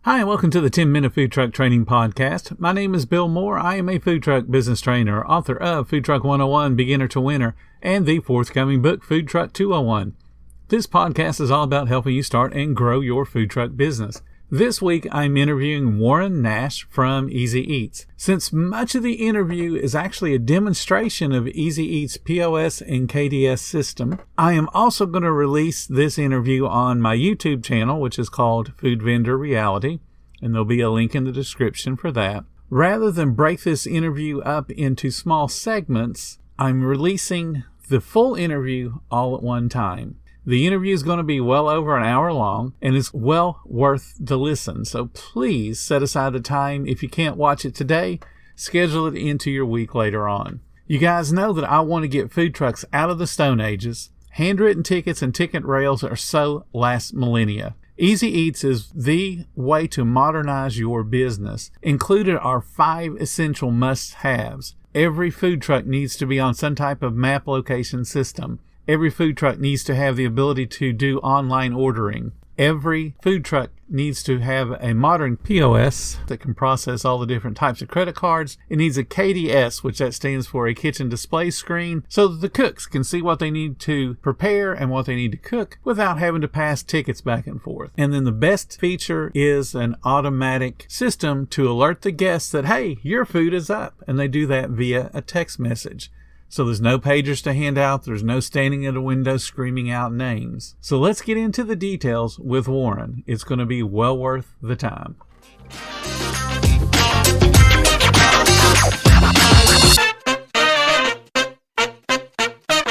Hi, and welcome to the 10-Minute Food Truck Training Podcast. My name is Bill Moore. I am a food truck business trainer, author of Food Truck 101, Beginner to Winner, and the forthcoming book, Food Truck 201. This podcast is all about helping you start and grow your food truck business. This week, I'm interviewing Warren Nash from Easy Eats. Since much of the interview is actually a demonstration of Easy Eats' POS and KDS system, I am also going to release this interview on my YouTube channel, which is called Food Vendor Reality, and there'll be a link in the description for that. Rather than break this interview up into small segments, I'm releasing the full interview all at one time. The interview is going to be well over an hour long and is well worth the listen. So please set aside the time. If you can't watch it today, schedule it into your week later on. You guys know that I want to get food trucks out of the Stone Ages. Handwritten tickets and ticket rails are so last millennia. Easy Eats is the way to modernize your business. Included are 5 essential must-haves. Every food truck needs to be on some type of map location system. Every food truck needs to have the ability to do online ordering. Every food truck needs to have a modern POS that can process all the different types of credit cards. It needs a KDS, which that stands for a kitchen display screen, so that the cooks can see what they need to prepare and what they need to cook without having to pass tickets back and forth. And then the best feature is an automatic system to alert the guests that, hey, your food is up. And they do that via a text message. So there's no pagers to hand out. There's no standing at a window screaming out names. So let's get into the details with Warren. It's going to be well worth the time.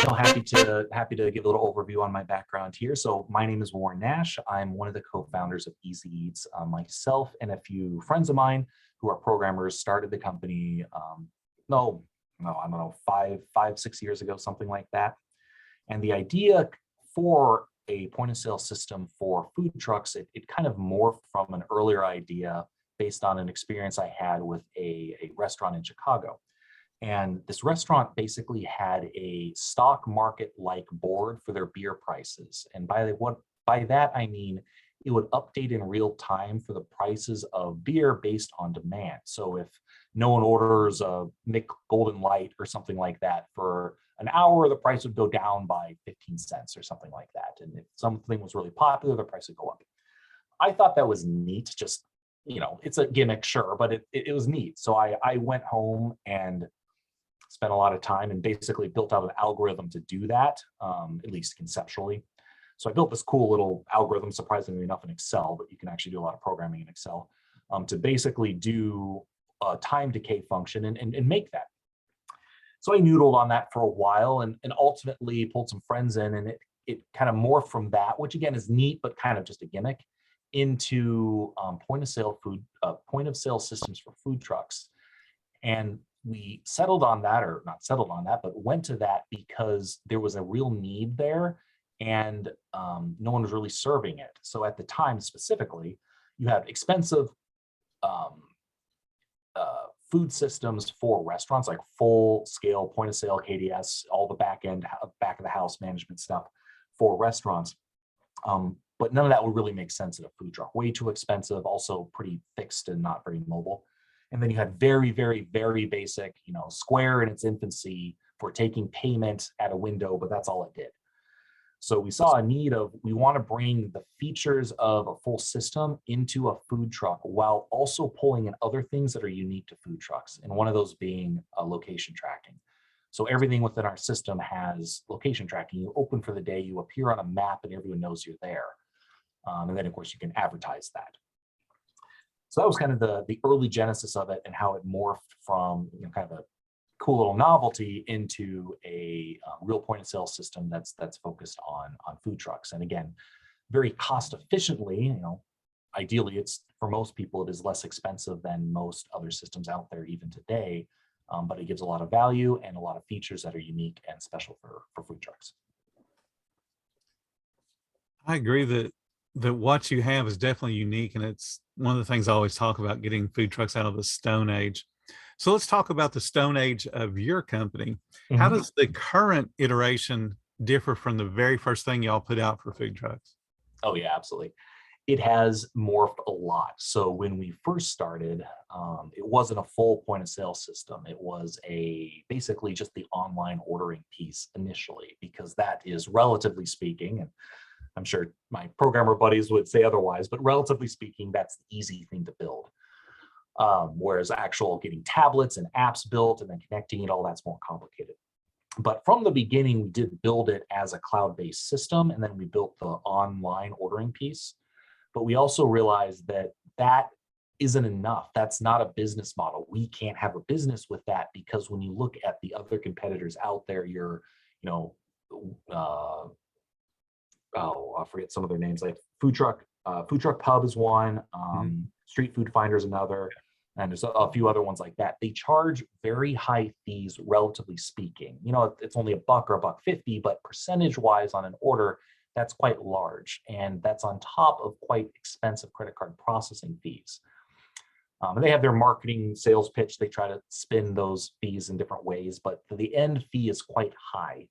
Well, happy to give a little overview on my background here. So my name is Warren Nash. I'm one of the co-founders of Easy Eats. Myself and a few friends of mine who are programmers started the company, I don't know, 5-6 years ago, something like that. And the idea for a point of sale system for food trucks, it kind of morphed from an earlier idea based on an experience I had with a restaurant in Chicago. And this restaurant basically had a stock market-like board for their beer prices. And by that, I mean, it would update in real time for the prices of beer based on demand. So if no one orders a Mick Golden Light or something like that for an hour, the price would go down by 15 cents or something like that. And if something was really popular, the price would go up. I thought that was neat. Just, it's a gimmick, sure, but it was neat. So I went home and spent a lot of time and basically built out an algorithm to do that, at least conceptually. So I built this cool little algorithm, surprisingly enough, in Excel, but you can actually do a lot of programming in Excel, to basically do a time decay function and make that. So I noodled on that for a while and ultimately pulled some friends in, and it kind of morphed from that, which again is neat, but kind of just a gimmick, into point of sale systems for food trucks. And we settled on that, or not settled on that, but went to that because there was a real need there. And no one was really serving it. So at the time specifically, you have expensive food systems for restaurants, like full scale point of sale, KDS, all the back of the house management stuff for restaurants. But none of that would really make sense in a food truck. Way too expensive, also pretty fixed and not very mobile. And then you had very, very, very basic, Square in its infancy for taking payment at a window, but that's all it did. So we saw a need we want to bring the features of a full system into a food truck while also pulling in other things that are unique to food trucks. And one of those being location tracking. So everything within our system has location tracking. You open for the day, you appear on a map, and everyone knows you're there. And then, of course, you can advertise that. So that was kind of the early genesis of it and how it morphed from kind of a cool little novelty into a real point of sale system that's focused on food trucks. And again, very cost efficiently, ideally it's for most people, it is less expensive than most other systems out there even today, but it gives a lot of value and a lot of features that are unique and special for food trucks. I agree that what you have is definitely unique, and it's one of the things I always talk about, getting food trucks out of the Stone Age. So let's talk about the Stone Age of your company. Mm-hmm. How does the current iteration differ from the very first thing y'all put out for food trucks? Oh yeah, absolutely. It has morphed a lot. So when we first started, it wasn't a full point of sale system. It was basically just the online ordering piece initially, because that is, relatively speaking, and I'm sure my programmer buddies would say otherwise, but relatively speaking, that's the easy thing to build. Whereas actual getting tablets and apps built and then connecting it all, that's more complicated. But from the beginning, we did build it as a cloud-based system, and then we built the online ordering piece. But we also realized that that isn't enough. That's not a business model. We can't have a business with that, because when you look at the other competitors out there, I forget some of their names, like Food Truck Pub is one, Street Food Finder is another, and there's a few other ones like that. They charge very high fees, relatively speaking. It's only $1 or $1.50, but percentage-wise on an order, that's quite large, and that's on top of quite expensive credit card processing fees. And they have their marketing sales pitch. They try to spin those fees in different ways, but the end fee is quite high.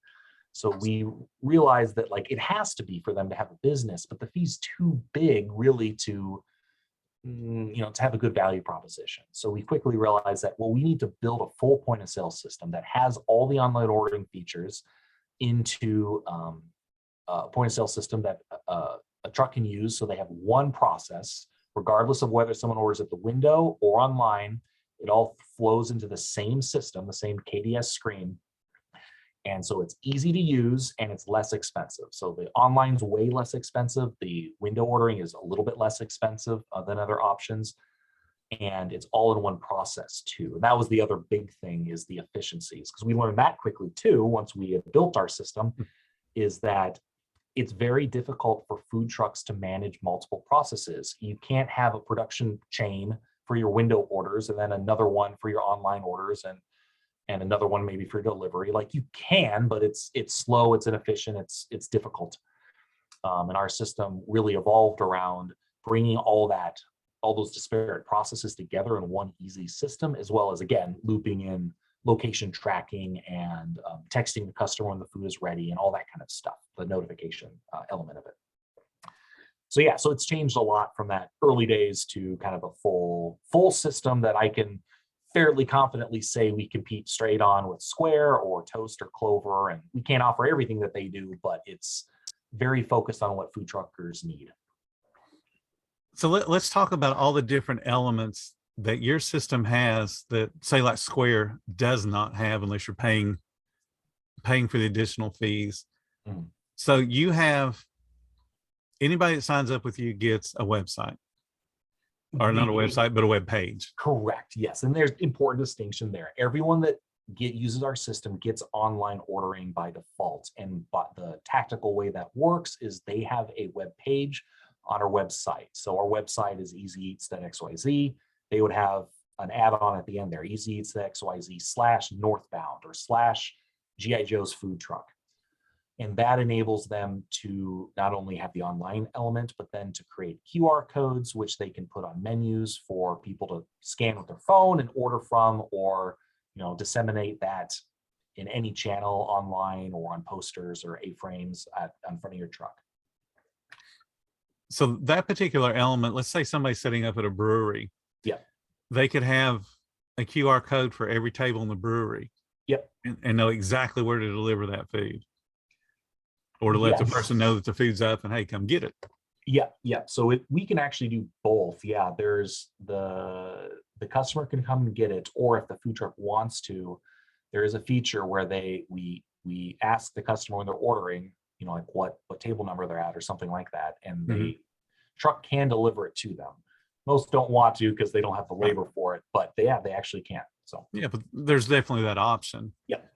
So we realized that it has to be for them to have a business, but the fee's too big really to have a good value proposition. So we quickly realized that, we need to build a full point of sale system that has all the online ordering features into a point of sale system that a truck can use. So they have one process, regardless of whether someone orders at the window or online. It all flows into the same system, the same KDS screen. And so it's easy to use and it's less expensive. So the online's way less expensive. The window ordering is a little bit less expensive than other options. And it's all in one process too. And that was the other big thing, is the efficiencies, because we learned that quickly too, once we had built our system, is that it's very difficult for food trucks to manage multiple processes. You can't have a production chain for your window orders and then another one for your online orders and another one maybe for delivery. You can, but it's slow, it's inefficient, it's difficult. And our system really evolved around bringing all those disparate processes together in one easy system, as well as, again, looping in location tracking and texting the customer when the food is ready and all that kind of stuff, the notification element of it. So yeah, so it's changed a lot from that early days to kind of a full system that I can fairly confidently say we compete straight on with Square or Toast or Clover, and we can't offer everything that they do, but it's very focused on what food truckers need. So let's talk about all the different elements that your system has that, say, like Square does not have unless you're paying for the additional fees. So you have, anybody that signs up with you gets a website, or not a website, but a web page. Correct. Yes. And there's important distinction there. Everyone that uses our system gets online ordering by default. And the tactical way that works is they have a web page on our website. So our website is easyeats.xyz. They would have an add-on at the end there, easyeats.xyz/northbound or /GI Joe's food truck. And that enables them to not only have the online element, but then to create QR codes, which they can put on menus for people to scan with their phone and order from, or disseminate that in any channel online or on posters or A-frames in front of your truck. So that particular element, let's say somebody's setting up at a brewery. Yeah. They could have a QR code for every table in the brewery. Yep. And know exactly where to deliver that food, or to let the person know that the food's up and, hey, come get it. Yeah. So we can actually do both. Yeah, there's the customer can come and get it, or if the food truck wants to, there is a feature where we ask the customer when they're ordering, what table number they're at or something like that, and the truck can deliver it to them. Most don't want to because they don't have the labor for it, but they actually can. So yeah, but there's definitely that option. Yep.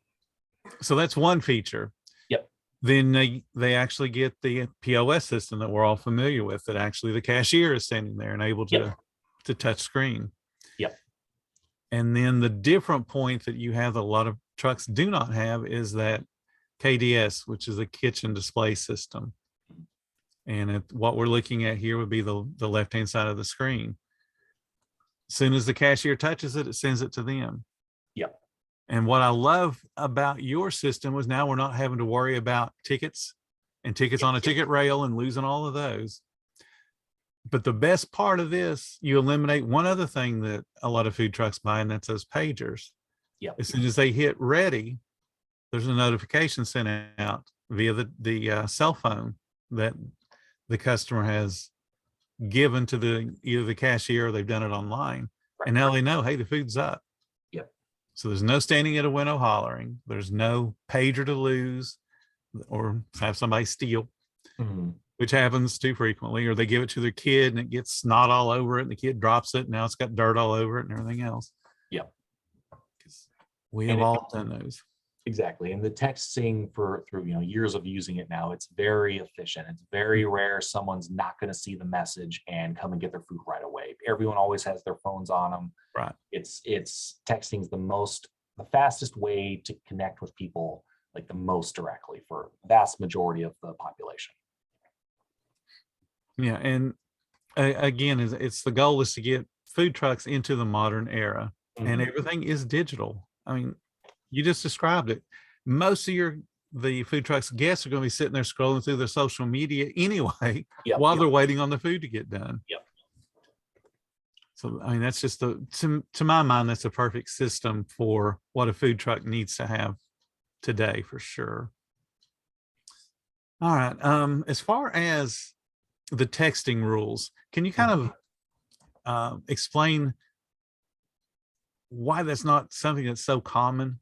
So that's one feature. Yep. Then they actually get the POS system that we're all familiar with, that actually the cashier is standing there and able to touch screen. Yep. And then the different point that you have that a lot of trucks do not have is that KDS, which is a kitchen display system. And what we're looking at here would be the left-hand side of the screen. As soon as the cashier touches it, it sends it to them. Yep. And what I love about your system was now we're not having to worry about tickets and tickets on a ticket rail and losing all of those. But the best part of this, you eliminate one other thing that a lot of food trucks buy, and that's those pagers. Yep. As soon as they hit ready, there's a notification sent out via the cell phone that the customer has given to either the cashier or they've done it online. Right. And now they know, hey, the food's up. Yep. So there's no standing at a window hollering. There's no pager to lose or have somebody steal, which happens too frequently, or they give it to their kid and it gets snot all over it and the kid drops it and now it's got dirt all over it and everything else. Yep. We have all done those. Exactly. And the texting through years of using it now, it's very efficient. It's very rare someone's not going to see the message and come and get their food right away. Everyone always has their phones on them. Right. It's texting's the fastest way to connect with people, like the most directly for the vast majority of the population. Yeah. And again, it's the goal is to get food trucks into the modern era, and everything is digital. I mean, you just described it. Most of the food trucks guests are going to be sitting there scrolling through their social media anyway, while they're waiting on the food to get done. Yep. So, I mean, that's just to my mind, that's a perfect system for what a food truck needs to have today, for sure. All right. As far as the texting rules, can you kind of explain why that's not something that's so common,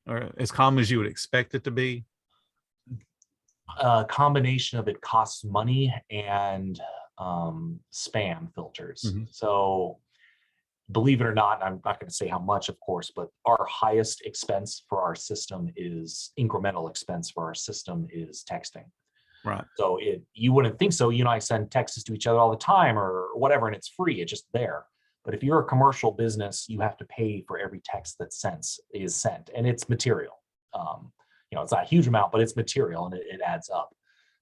or as common as you would expect it to be? A combination of it costs money and spam filters. So believe it or not, I'm not going to say how much, of course, but our highest expense for our system is incremental expense for our system is texting. Right. So you wouldn't think so. I send texts to each other all the time or whatever, and it's free. It's just there. But if you're a commercial business, you have to pay for every text that is sent, and it's material. It's not a huge amount, but it's material, and it adds up.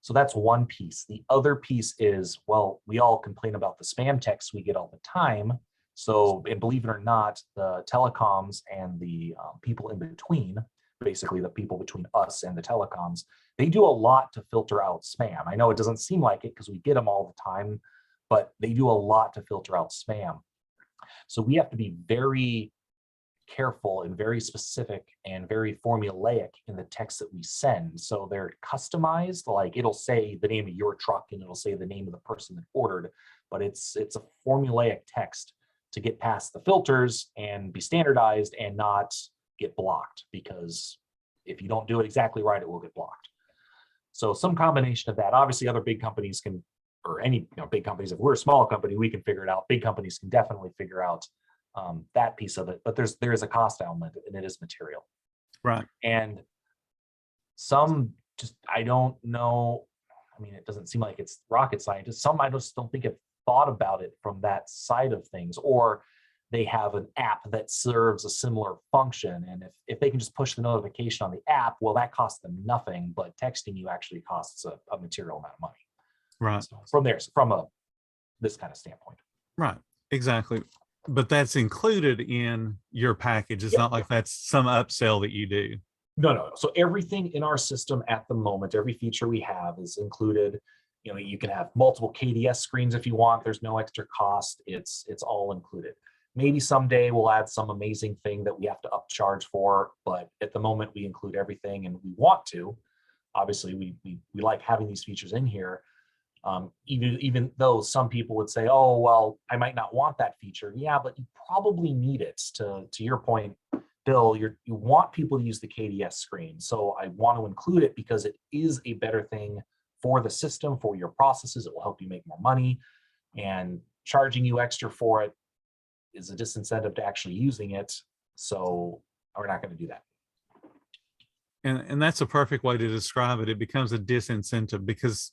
So that's one piece. The other piece is, well, we all complain about the spam texts we get all the time. So, and believe it or not, the telecoms and the people in between, basically the people between us and the telecoms, they do a lot to filter out spam. I know it doesn't seem like it because we get them all the time, but they do a lot to filter out spam. So we have to be very careful and very specific and very formulaic in the text that we send. So they're customized, like it'll say the name of your truck and it'll say the name of the person that ordered, but it's a formulaic text to get past the filters and be standardized and not get blocked, because if you don't do it exactly right, it will get blocked. So some combination of that. Obviously other big companies can, or any big companies, if we're a small company, we can figure it out. Big companies can definitely figure out that piece of it, but there is a cost element, and it is material. Right. And some just, I don't know. I mean, it doesn't seem like it's rocket science. Some I just don't think have thought about it from that side of things, or they have an app that serves a similar function. And if they can just push the notification on the app, well, that costs them nothing, but texting you actually costs a material amount of money. Right. So this kind of standpoint. Right. Exactly. But that's included in your package. It's not like that's some upsell that you do. No. So everything in our system at the moment, every feature we have is included. You can have multiple KDS screens if you want. There's no extra cost. It's all included. Maybe someday we'll add some amazing thing that we have to upcharge for, but at the moment we include everything, and we want to. Obviously, we like having these features in here. Even though some people would say, oh, well, I might not want that feature. Yeah, but you probably need it. To your point, Bill, you want people to use the KDS screen. So I want to include it because it is a better thing for the system, for your processes. It will help you make more money, and charging you extra for it is a disincentive to actually using it. So we're not going to do that. And that's a perfect way to describe it. It becomes a disincentive because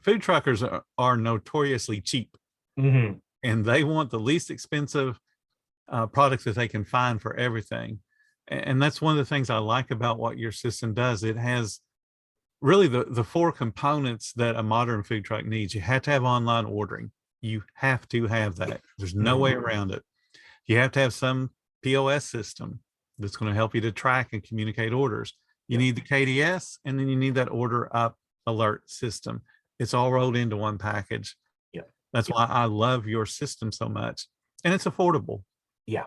food truckers are notoriously cheap, and they want the least expensive products that they can find for everything. And that's one of the things I like about what your system does. It has really the four components that a modern food truck needs. You have to have online ordering. You have to have that. There's no way around it. You have to have some POS system that's going to help you to track and communicate orders. You need the KDS, and then you need that order up alert system. It's all rolled into one package. Yep. That's why I love your system so much, and it's affordable. Yeah.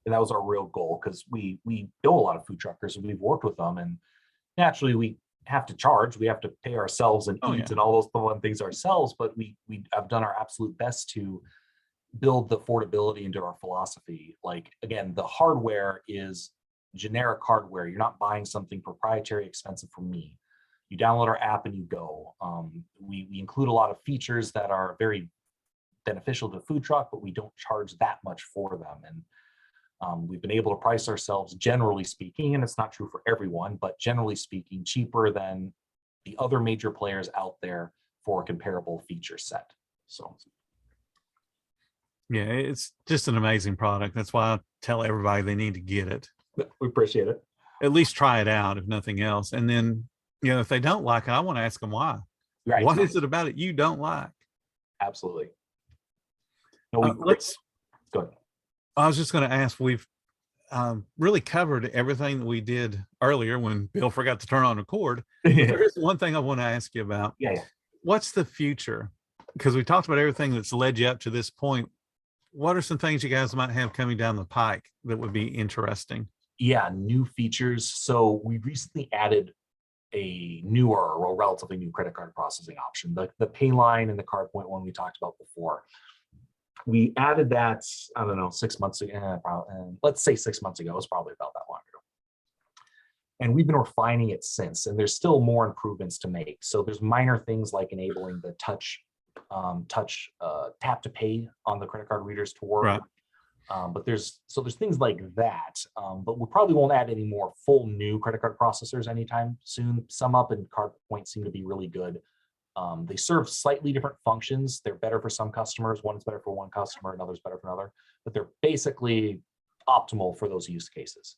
And that was our real goal, because we know a lot of food truckers and we've worked with them, and naturally we have to charge, we have to pay ourselves and eat and all those fun things ourselves, but we have done our absolute best to build the affordability into our philosophy. Like, again, the hardware is generic hardware. You're not buying something proprietary expensive from me. You download our app and you go. We include a lot of features that are very beneficial to a food truck, but we don't charge that much for them. And we've been able to price ourselves, generally speaking, and it's not true for everyone, but generally speaking, cheaper than the other major players out there for a comparable feature set. So yeah, it's just an amazing product. That's why I tell everybody they need to get it. we appreciate it. At least try it out, if nothing else. And then, if they don't like it, I want to ask them why. Right. What is it about it you don't like? Absolutely. No, let's go ahead. I was just going to ask, we've really covered everything that we did earlier when Bill forgot to turn on record. There is one thing I want to ask you about. Yeah. What's the future? Because we talked about everything that's led you up to this point. What are some things you guys might have coming down the pike that would be interesting? Yeah, new features. So we recently added a newer, or relatively new credit card processing option, the pay line and the card point one we talked about before. We added that, I don't know, 6 months ago, let's say 6 months ago. It's probably about that long ago. And we've been refining it since, and there's still more improvements to make. So there's minor things like enabling the touch tap to pay on the credit card readers to work. Right. But there's things like that, but we probably won't add any more full new credit card processors anytime soon. SumUp and CardPoint seem to be really good. They serve slightly different functions. They're better for some customers. One is better for one customer, another's better for another, but they're basically optimal for those use cases.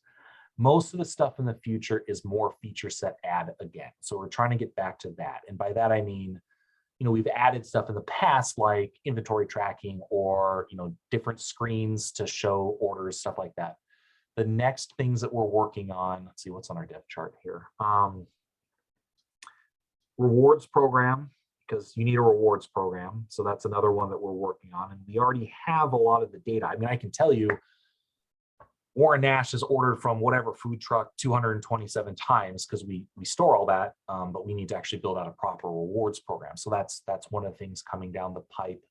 Most of the stuff in the future is more feature set add again. So we're trying to get back to that. And by that, I mean, we've added stuff in the past like inventory tracking or, different screens to show orders, stuff like that. The next things that we're working on, let's see what's on our dev chart here. Rewards program, because you need a rewards program. So that's another one that we're working on. And we already have a lot of the data. I mean, I can tell you, Warren Nash has ordered from whatever food truck 227 times because we store all that, but we need to actually build out a proper rewards program. So that's one of the things coming down the pipe.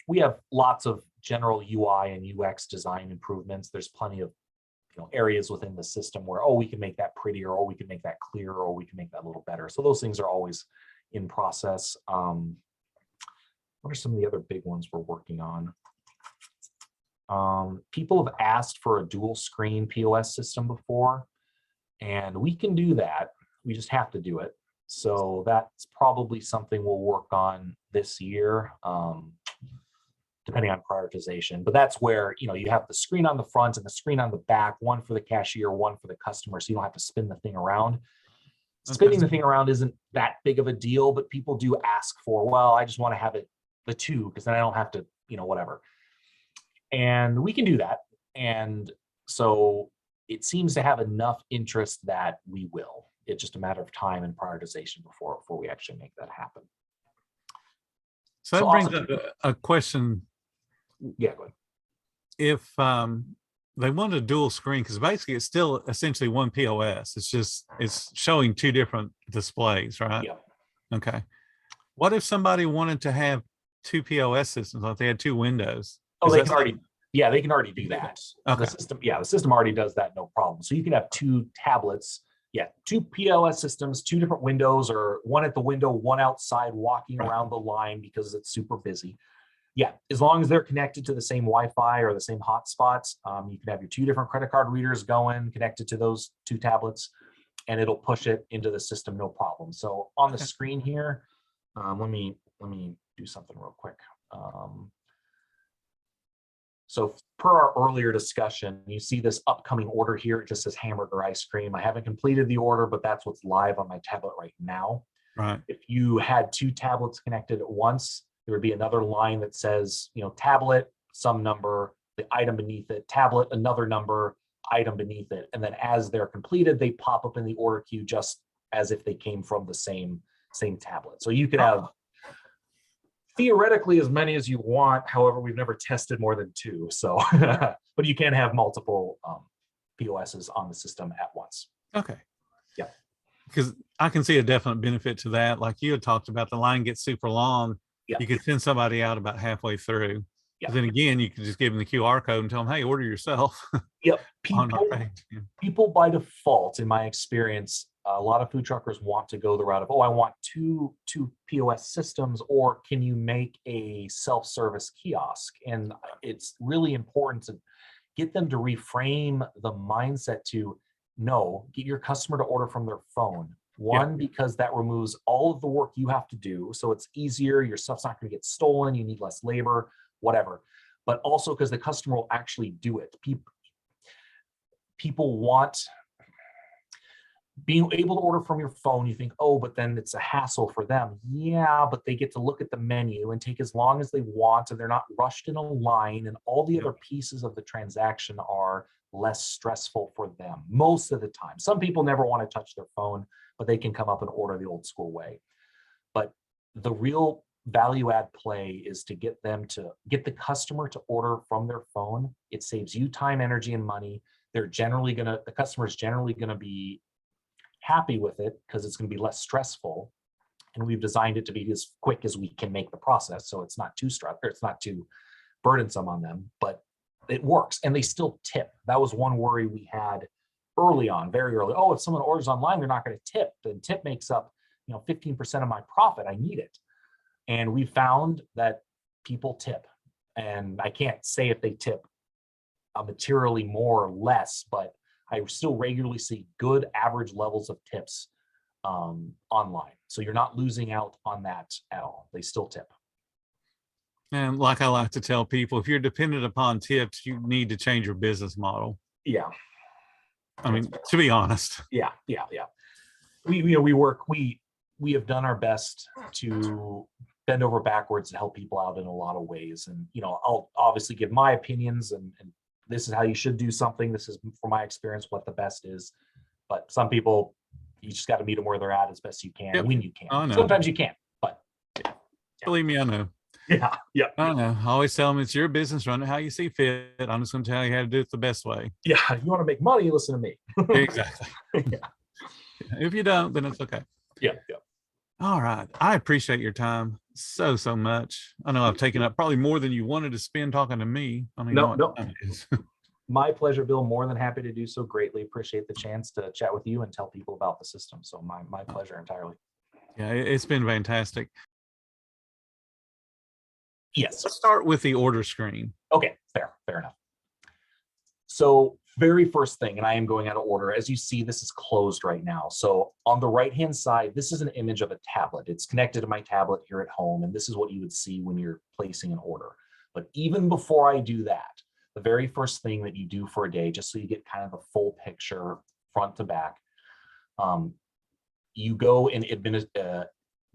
We have lots of general UI and UX design improvements. There's plenty of areas within the system where, we can make that prettier, or we can make that clearer, or we can make that a little better. So those things are always in process. What are some of the other big ones we're working on? People have asked for a dual screen POS system before, and we can do that. We just have to do it. So that's probably something we'll work on this year, depending on prioritization. But that's where, you have the screen on the front and the screen on the back, one for the cashier, one for the customer, so you don't have to spin the thing around. Spinning the thing around isn't that big of a deal, but people do ask for, well, I just want to have the two, because then I don't have to, whatever. And we can do that. And so it seems to have enough interest that we will. It's just a matter of time and prioritization before we actually make that happen. So that brings up a question. Yeah, go ahead. If they want a dual screen, because basically it's still essentially one POS. It's showing two different displays, right? Yeah. Okay. What if somebody wanted to have two POS systems, like they had two windows? They can already do that. Okay. The system already does that, no problem. So you can have two tablets, two POS systems, two different windows, or one at the window, one outside walking around the line because it's super busy. Yeah, as long as they're connected to the same Wi-Fi or the same hotspots, you can have your two different credit card readers going, connected to those two tablets, and it'll push it into the system, no problem. So on the screen here, let me do something real quick. So per our earlier discussion, you see this upcoming order here. It just says hamburger ice cream. I haven't completed the order, but that's what's live on my tablet right now. Right. If you had two tablets connected at once, there would be another line that says, tablet, some number, the item beneath it, tablet, another number, item beneath it. And then as they're completed, they pop up in the order queue just as if they came from the same tablet. So you could have theoretically as many as you want. However, we've never tested more than 2. So, but you can have multiple POSs on the system at once. Okay. Yeah. Because I can see a definite benefit to that. Like you had talked about, the line gets super long. Yeah. You could send somebody out about halfway through. Yeah. Then again, you can just give them the QR code and tell them, hey, order yourself. Yep. On our page. Yeah. People by default, in my experience, a lot of food truckers want to go the route of, oh, I want two POS systems, or can you make a self-service kiosk? And it's really important to get them to reframe the mindset to, no, get your customer to order from their phone. One, because that removes all of the work you have to do. So it's easier, your stuff's not going to get stolen, you need less labor, whatever. But also because the customer will actually do it. People want being able to order from your phone. You think, oh, but then it's a hassle for them. Yeah, but they get to look at the menu and take as long as they want, and they're not rushed in a line, and all the other pieces of the transaction are less stressful for them most of the time. Some people never want to touch their phone, but they can come up and order the old school way. But the real value add play is to get the customer to order from their phone. It saves you time, energy, and money. The customer is generally gonna be happy with it because it's going to be less stressful, and we've designed it to be as quick as we can make the process, so it's not too it's not too burdensome on them, but it works. And they still tip. That was one worry we had early on, very early. Oh, if someone orders online, they're not going to tip. The tip makes up 15% of my profit. I need it. And we found that people tip, and I can't say if they tip materially more or less, but I still regularly see good average levels of tips online. So you're not losing out on that at all. They still tip. And like I like to tell people, if you're dependent upon tips, you need to change your business model. Yeah. I mean, to be honest. Yeah. We have done our best to bend over backwards to help people out in a lot of ways. And, I'll obviously give my opinions, and this is how you should do something. This is, from my experience, what the best is. But some people, you just got to meet them where they're at as best you can, when you can. Sometimes you can't, but believe me, I know. Yeah. I know. I always tell them it's your business, run it how you see fit. I'm just going to tell you how to do it the best way. Yeah. You want to make money, listen to me. Exactly. If you don't, then it's okay. Yeah. All right. I appreciate your time so much. I know I've taken up probably more than you wanted to spend talking to me. I mean, no. My pleasure, Bill. More than happy to do so. Greatly appreciate the chance to chat with you and tell people about the system. So my pleasure entirely. Yeah, it's been fantastic. Yes. Let's start with the order screen. Okay, fair enough. So very first thing, and I am going out of order. As you see, this is closed right now. So on the right-hand side, this is an image of a tablet. It's connected to my tablet here at home, and this is what you would see when you're placing an order. But even before I do that, the very first thing that you do for a day, just so you get kind of the full picture front to back, you go and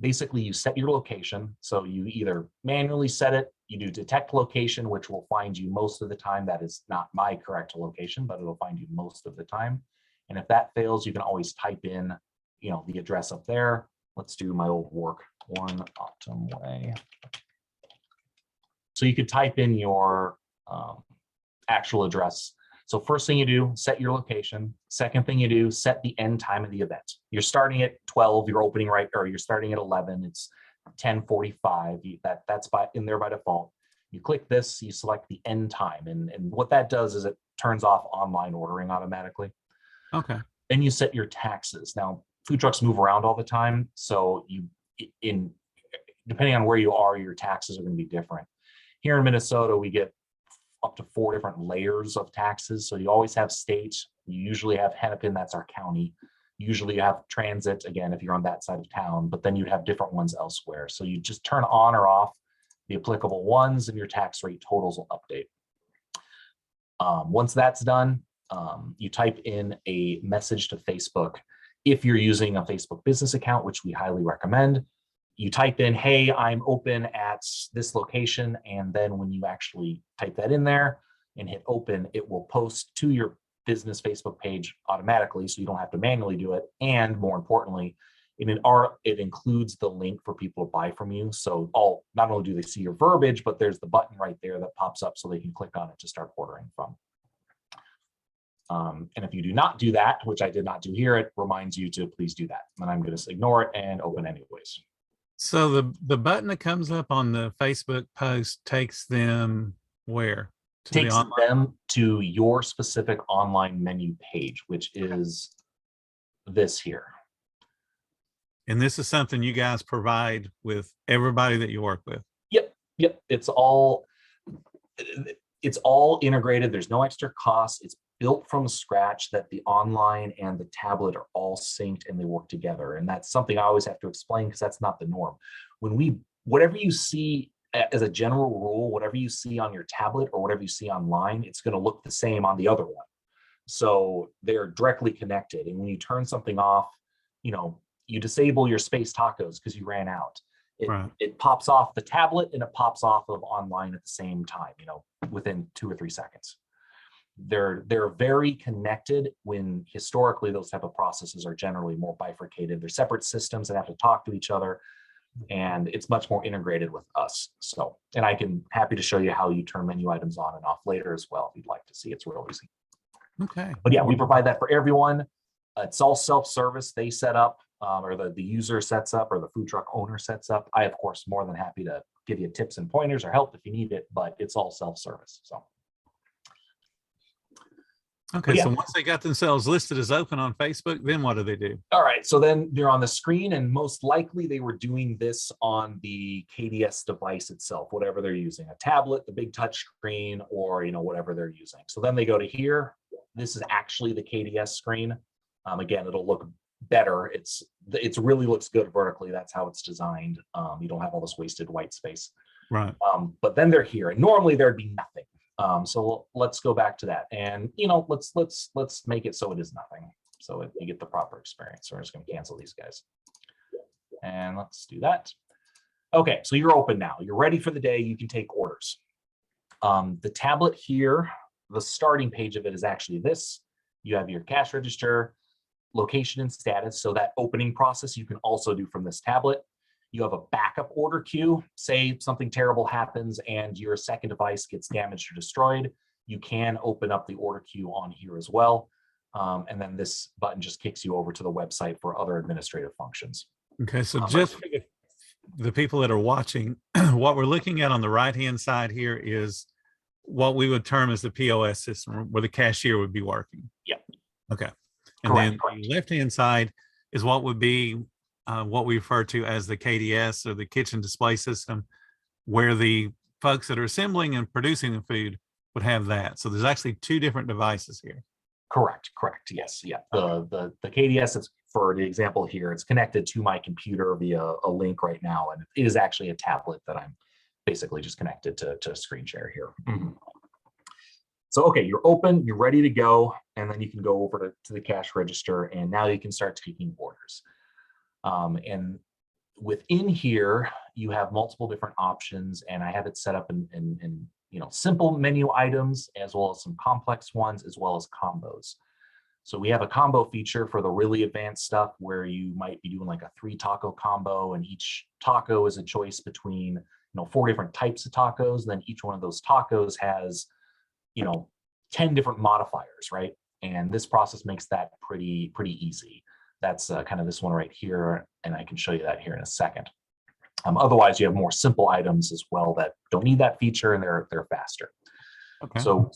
basically you set your location. So you either manually set it, you do detect location, which will find you most of the time. That is not my correct location, but it'll find you most of the time. And if that fails, you can always type in, the address up there. Let's do my old work, 1 Autumn Way. So you could type in your actual address. So first thing you do, set your location. Second thing you do, set the end time of the event. You're starting at 12, you're opening or you're starting at 11, it's 10:45. That's in there by default. You click this, you select the end time, and what that does is it turns off online ordering automatically. Okay. Then you set your taxes. Now, food trucks move around all the time, so depending on where you are, your taxes are going to be different. Here in Minnesota, we get up to 4 different layers of taxes. So you always have state, you usually have Hennepin, that's our county. Usually you have transit, again, if you're on that side of town, but then you'd have different ones elsewhere. So you just turn on or off the applicable ones, and your tax rate totals will update. Once that's done, you type in a message to Facebook. If you're using a Facebook business account, which we highly recommend, you type in, hey, I'm open at this location. And then when you actually type that in there and hit open, it will post to your business Facebook page automatically. So you don't have to manually do it. And more importantly, It includes the link for people to buy from you. So not only do they see your verbiage, but there's the button right there that pops up so they can click on it to start ordering from. And if you do not do that, which I did not do here, it reminds you to please do that. And I'm going to ignore it and open anyways. So the button that comes up on the Facebook post takes them where? Takes them to your specific online menu page, which is this here. And this is something you guys provide with everybody that you work with. Yep. It's all integrated. There's no extra cost. It's built from scratch that the online and the tablet are all synced and they work together. And that's something I always have to explain because that's not the norm. Whatever you see as a general rule, whatever you see on your tablet or whatever you see online, it's going to look the same on the other one. So they're directly connected. And when you turn something off, you disable your space tacos because you ran out. It pops off the tablet and it pops off of online at the same time, within 2 or 3 seconds. They're very connected when historically those type of processes are generally more bifurcated. They're separate systems that have to talk to each other, and it's much more integrated with us. So, and I can happy to show you how you turn menu items on and off later as well if you'd like to see. It's real easy. Okay. But yeah, we provide that for everyone. It's all self-service. They set up, or the user sets up, or the food truck owner sets up. I, of course, more than happy to give you tips and pointers or help if you need it, but it's all self-service. So. Okay, so once they got themselves listed as open on Facebook, then what do they do? All right, so then they're on the screen, and most likely they were doing this on the KDS device itself, whatever they're using, a tablet, the big touch screen, or whatever they're using. So then they go to here. This is actually the KDS screen. Again, it'll look better. It really looks good vertically. That's how it's designed. You don't have all this wasted white space. Right. But then they're here, and normally there'd be nothing. So let's go back to that, and let's make it so it is nothing, so you get the proper experience. So we're just going to cancel these guys, and let's do that. Okay, so you're open now. You're ready for the day. You can take orders. The tablet here, the starting page of it is actually this. You have your cash register, location, and status. So that opening process you can also do from this tablet. You have a backup order queue. Say something terrible happens and your second device gets damaged or destroyed, you can open up the order queue on here as well. And then this button just kicks you over to the website for other administrative functions. Okay, so just for the people that are watching, what we're looking at on the right-hand side here is what we would term as the POS system, where the cashier would be working. Yeah. Okay. And then the left-hand side is what would be what we refer to as the KDS, or the kitchen display system, where the folks that are assembling and producing the food would have that. So there's actually 2 different devices here. Correct. Yes. Yeah. The KDS is, for the example here, it's connected to my computer via a link right now, and it is actually a tablet that I'm basically just connected to screen share here. Mm-hmm. So, okay, you're open, you're ready to go, and then you can go over to the cash register, and now you can start taking orders. And within here, you have multiple different options, and I have it set up in simple menu items, as well as some complex ones, as well as combos. So we have a combo feature for the really advanced stuff where you might be doing like a 3 taco combo, and each taco is a choice between 4 different types of tacos. And then each one of those tacos has 10 different modifiers, right? And this process makes that pretty easy. That's kind of this one right here, and I can show you that here in a second. Otherwise, you have more simple items as well that don't need that feature, and they're faster. Okay. So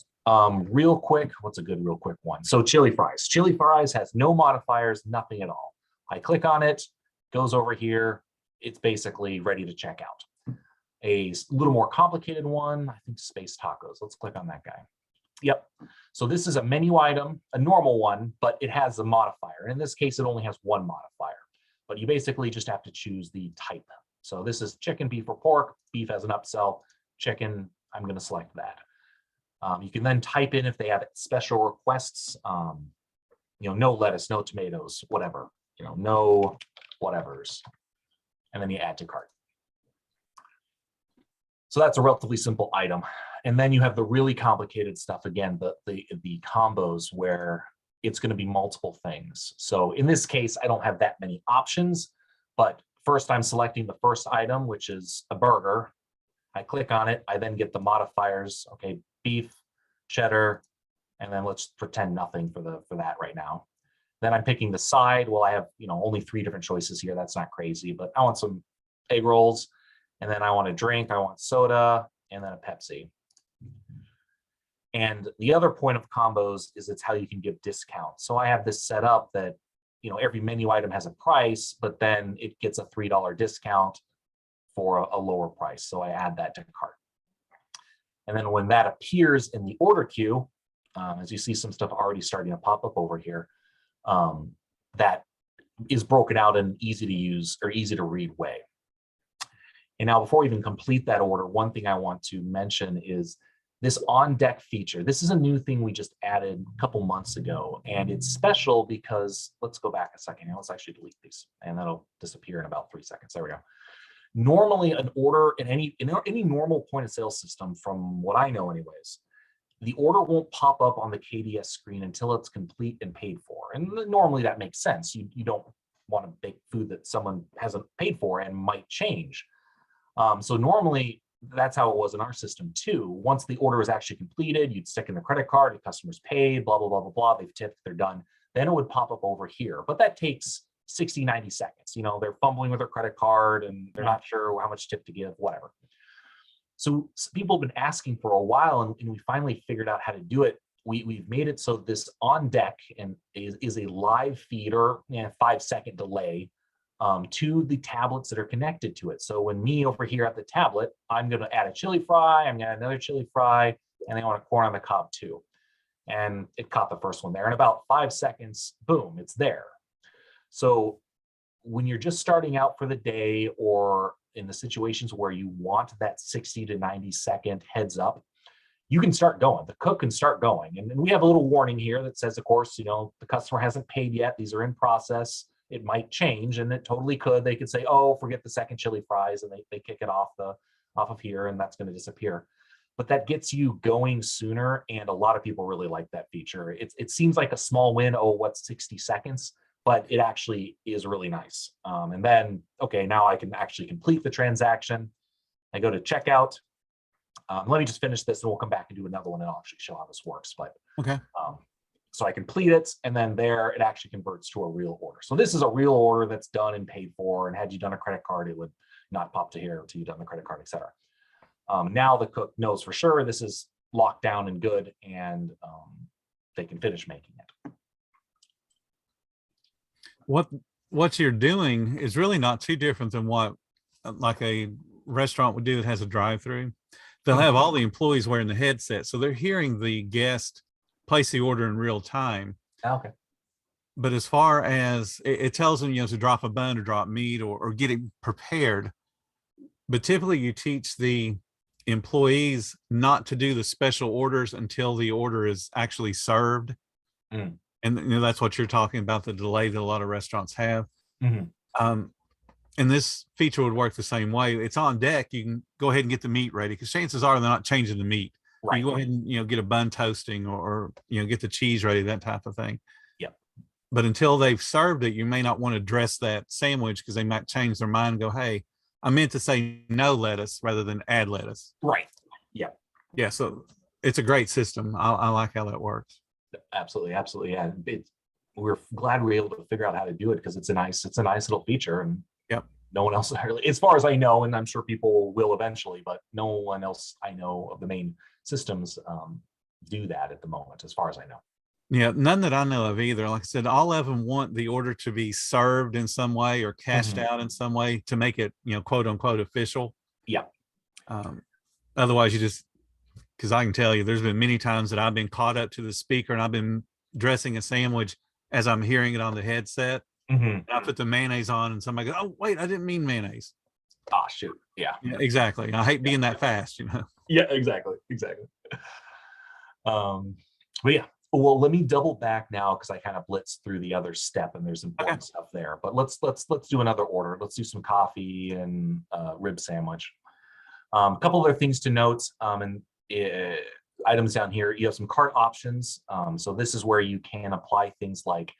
real quick, what's a good real quick one? So chili fries. Chili fries has no modifiers, nothing at all. I click on it, goes over here. It's basically ready to check out. A little more complicated one, I think space tacos. Let's click on that guy. Yep. So this is a menu item, a normal one, but it has a modifier. In this case, it only has 1 modifier, but you basically just have to choose the type. So this is chicken, beef, or pork. Beef has an upsell. Chicken, I'm going to select that. You can then type in if they have special requests, no lettuce, no tomatoes, whatever, no whatevers, and then you add to cart. So that's a relatively simple item. And then you have the really complicated stuff, again, the combos where it's going to be multiple things. So in this case, I don't have that many options, but first I'm selecting the first item, which is a burger. I click on it. I then get the modifiers. Okay, beef, cheddar, and then let's pretend nothing for that right now. Then I'm picking the side. Well, I have only 3 different choices here. That's not crazy, but I want some egg rolls, and then I want a drink. I want soda, and then a Pepsi. And the other point of combos is it's how you can give discounts. So I have this set up that every menu item has a price, but then it gets a $3 discount for a lower price. So I add that to cart. And then when that appears in the order queue, as you see some stuff already starting to pop up over here, that is broken out in easy to use or easy to read way. And now before we even complete that order, one thing I want to mention is this on deck feature. This is a new thing we just added a couple months ago, and it's special because, let's go back a second. Let's actually delete these, and that'll disappear in about 3 seconds. There we go. Normally, an order in any normal point of sale system, from what I know anyways, the order won't pop up on the KDS screen until it's complete and paid for. And normally that makes sense. You don't want to bake food that someone hasn't paid for and might change. So normally that's how it was in our system too. Once the order is actually completed, you'd stick in the credit card, the customer's paid, blah, blah, blah, blah, blah, they've tipped, they're done. Then it would pop up over here. But that takes 60, 90 seconds. They're fumbling with their credit card and they're not sure how much tip to give, whatever. So people have been asking for a while, and we finally figured out how to do it. We've made it so this on deck and is a live feed or 5-second delay to the tablets that are connected to it. So when me over here at the tablet, I'm going to add a chili fry, I'm going to add another chili fry, and I want a corn on the cob too. And it caught the first one there. In about 5 seconds, boom, it's there. So when you're just starting out for the day, or in the situations where you want that 60 to 90 second heads up, you can start going. The cook can start going. And we have a little warning here that says, of course, the customer hasn't paid yet. These are in process. It might change, and it totally could. They could say, oh, forget the second chili fries, and they kick it off of here, and that's going to disappear. But that gets you going sooner, and a lot of people really like that feature. It seems like a small win. Oh, what's 60 seconds? But it actually is really nice. And then, okay, now I can actually complete the transaction. I go to checkout. Let me just finish this, and we'll come back and do another one, and I'll actually show how this works. But okay. So I complete it, and then there it actually converts to a real order. So this is a real order that's done and paid for, and had you done a credit card, it would not pop to here until you've done the credit card, etc. Now the cook knows for sure this is locked down and good, and they can finish making it. What you're doing is really not too different than what like a restaurant would do that has a drive-through. They'll have all the employees wearing the headset, so they're hearing the guest place the order in real time. Okay. But as far as it tells them, to drop a bun or drop meat or get it prepared. But typically you teach the employees not to do the special orders until the order is actually served. And that's what you're talking about, the delay that a lot of restaurants have. And this feature would work the same way. It's on deck. You can go ahead and get the meat ready, because chances are they're not changing the meat. Right. You go ahead and get a bun toasting or get the cheese ready, that type of thing. Yep. But until they've served it, you may not want to dress that sandwich, because they might change their mind and go, hey, I meant to say no lettuce rather than add lettuce. Right. Yeah. Yeah. So it's a great system. I like how that works. Absolutely. Yeah. We're glad we were able to figure out how to do it, because it's a nice little feature, and no one else, as far as I know, and I'm sure people will eventually, but no one else I know of the main systems do that at the moment, as far as I know. Yeah, none that I know of either. Like I said, all of them want the order to be served in some way or cashed out in some way to make it, quote unquote official. Yeah. Otherwise, because I can tell you, there's been many times that I've been caught up to the speaker and I've been dressing a sandwich as I'm hearing it on the headset. I put the mayonnaise on, and somebody goes, "Oh, wait, I didn't mean mayonnaise." Ah, shoot. Yeah, exactly. I hate being that fast, Yeah, exactly. But yeah, well, let me double back now, because I kind of blitzed through the other step, and there's important stuff there. But let's do another order. Let's do some coffee and rib sandwich. A couple other things to note, items down here. You have some cart options. So this is where you can apply things like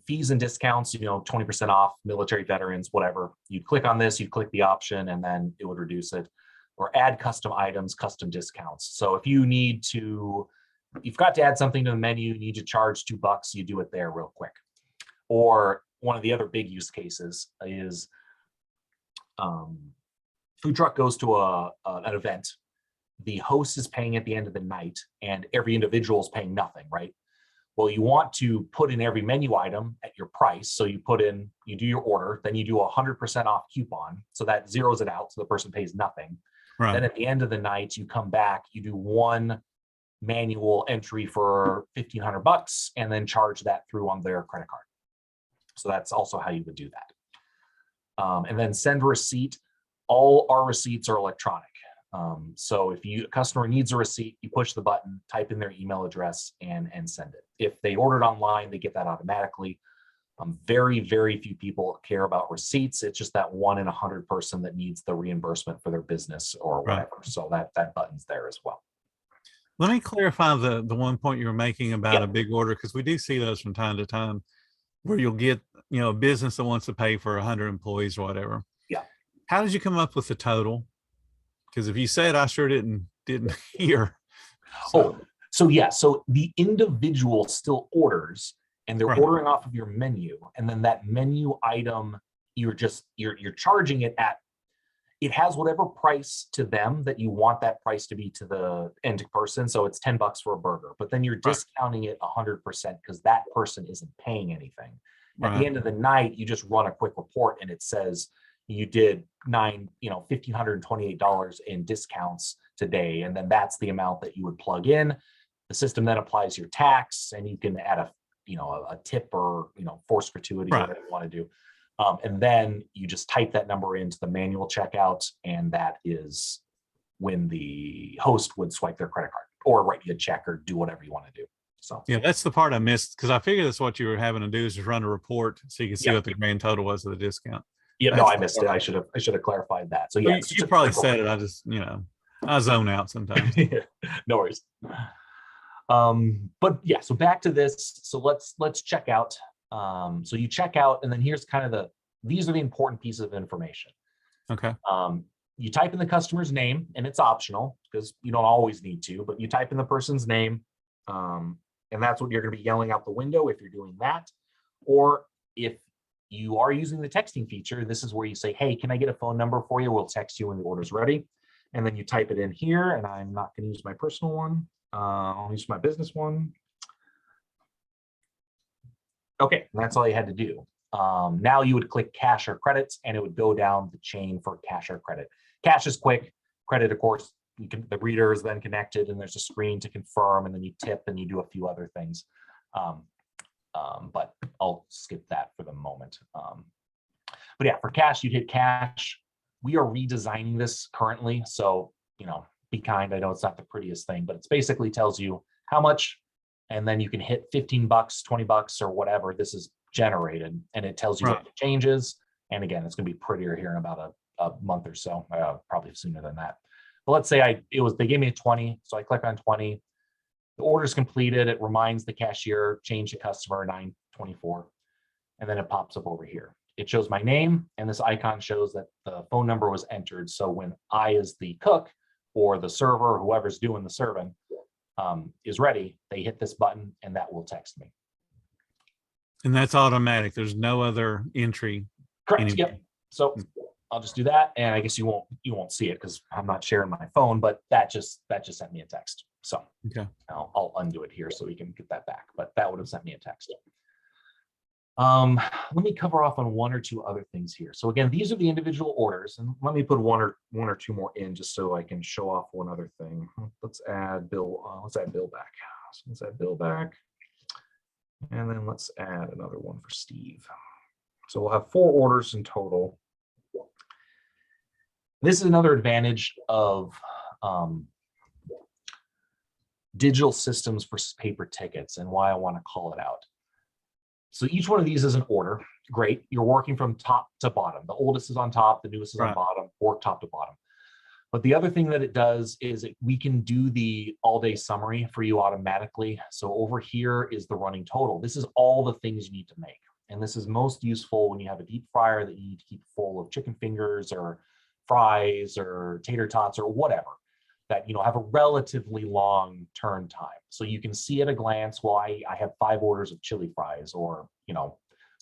fees and discounts, 20% off, military veterans, whatever. You'd click on this, you'd click the option, and then it would reduce it. Or add custom items, custom discounts. So if you you've got to add something to the menu, you need to charge $2, you do it there real quick. Or one of the other big use cases is food truck goes to an event. The host is paying at the end of the night, and every individual is paying nothing, right? Well, you want to put in every menu item at your price. So you do your order, then you do 100% off coupon. So that zeroes it out. So the person pays nothing. Right. Then at the end of the night, you come back, you do one manual entry for $1,500 and then charge that through on their credit card. So that's also how you would do that. And then send receipt. All our receipts are electronic. So if a customer needs a receipt, you push the button, type in their email address and send it. If they ordered online, they get that automatically. Very, very few people care about receipts. It's just that 1 in 100 person that needs the reimbursement for their business or whatever. Right. So that button's there as well. Let me clarify the one point you were making about a big order, because we do see those from time to time where you'll get, a business that wants to pay for 100 employees or whatever. Yeah. How did you come up with the total? Because if you said, I sure didn't hear. So the individual still orders, and they're ordering off of your menu, and then that menu item, you're charging it at. It has whatever price to them that you want that price to be to the end person. So it's $10 for a burger, but then you're discounting it 100% because that person isn't paying anything. At the end of the night, you just run a quick report and it says you did $1,528 in discounts today. And then that's the amount that you would plug in. The system then applies your tax, and you can add a tip or, forced gratuity, whatever you want to do. And then you just type that number into the manual checkout, and that is when the host would swipe their credit card or write you a check or do whatever you want to do. So yeah, that's the part I missed, because I figured that's what you were having to do is just run a report so you can see what the grand total was of the discount. Yeah, no, I missed it. I should have clarified that. So yeah, you probably said it. I just I zone out sometimes. No worries. But yeah, so back to this. So let's check out. So you check out, and then here's kind of these are the important pieces of information. Okay. You type in the customer's name, and it's optional because you don't always need to, but you type in the person's name, and that's what you're going to be yelling out the window if you're doing that. Or if you are using the texting feature, this is where you say, hey, can I get a phone number for you? We'll text you when the order's ready. And then you type it in here, and I'm not going to use my personal one. I'll use my business one. Okay, and that's all you had to do. Now you would click cash or credits, and it would go down the chain for cash or credit. Cash is quick. Credit, of course, the reader is then connected, and there's a screen to confirm, and then you tip, and you do a few other things. But I'll skip that for the moment. But yeah, for cash, you'd hit cash. We are redesigning this currently, so be kind. I know it's not the prettiest thing, but it basically tells you how much, and then you can hit $15, $20, or whatever this is generated, and it tells you what the changes. And again, it's going to be prettier here in about a month or so, probably sooner than that. But let's say they gave me a 20, so I click on 20. The order's completed. It reminds the cashier, change the customer 924, and then it pops up over here. It shows my name, and this icon shows that the phone number was entered. So when I, as the cook or the server, whoever's doing the serving, is ready, they hit this button, and that will text me. And that's automatic. There's no other entry. Correct. Yep. So I'll just do that, and I guess you won't see it because I'm not sharing my phone, but that just sent me a text. So okay, I'll undo it here so we can get that back. But that would have sent me a text. Let me cover off on one or two other things here. So again, these are the individual orders, and let me put one or two more in just so I can show off one other thing. Let's add Bill. Let's add Bill back. So let's add Bill back, and then let's add another one for Steve. So we'll have 4 orders in total. This is another advantage of digital systems for paper tickets, and why I want to call it out. So each one of these is an order. Great. You're working from top to bottom. The oldest is on top, the newest is on bottom, work top to bottom. But the other thing that it does is we can do the all-day summary for you automatically. So over here is the running total. This is all the things you need to make. And this is most useful when you have a deep fryer that you need to keep full of chicken fingers or fries or tater tots or whatever that, have a relatively long turn time. So you can see at a glance, well, I have 5 orders of chili fries, or,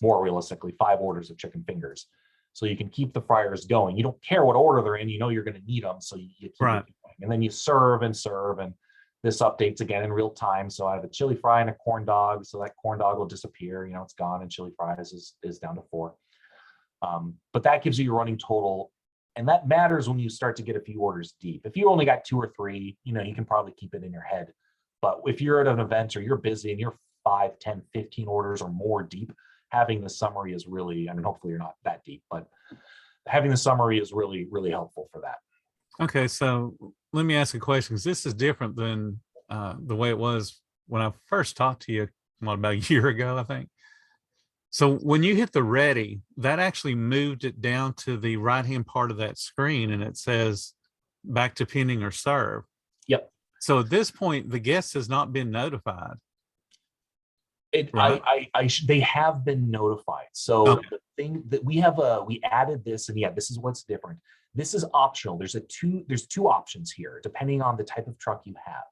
more realistically, 5 orders of chicken fingers. So you can keep the fryers going. You don't care what order they're in, you're going to need them. So you keep it going. And then you serve, and this updates again in real time. So I have a chili fry and a corn dog. So that corn dog will disappear, it's gone, and chili fries is down to 4. But that gives you your running total. And that matters when you start to get a few orders deep. If you only got 2 or 3, you can probably keep it in your head. But if you're at an event or you're busy and you're 5, 10, 15 orders or more deep, having the summary is really, hopefully you're not that deep, but having the summary is really, really helpful for that. Okay, so let me ask a question, because this is different than the way it was when I first talked to you, about a year ago, I think. So when you hit the ready, that actually moved it down to the right-hand part of that screen, and it says back to pending or serve. Yep. So at this point, the guest has not been notified. Right? They have been notified. So okay. The thing that we added this, and yeah, this is what's different. This is optional. There's 2 options here, depending on the type of truck you have.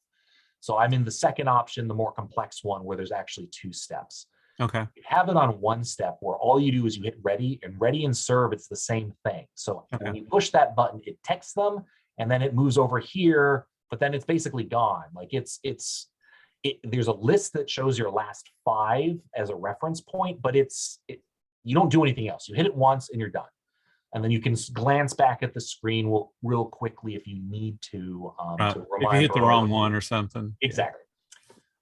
So I'm in the second option, the more complex one, where there's actually 2 steps. Okay. You have it on 1 step where all you do is you hit ready and serve. It's the same thing. So when you push that button, it texts them, and then it moves over here, but then it's basically gone. Like there's a list that shows your last 5 as a reference point, but you don't do anything else. You hit it once and you're done. And then you can glance back at the screen real quickly if you need to. To if you hit the wrong one or something. Exactly.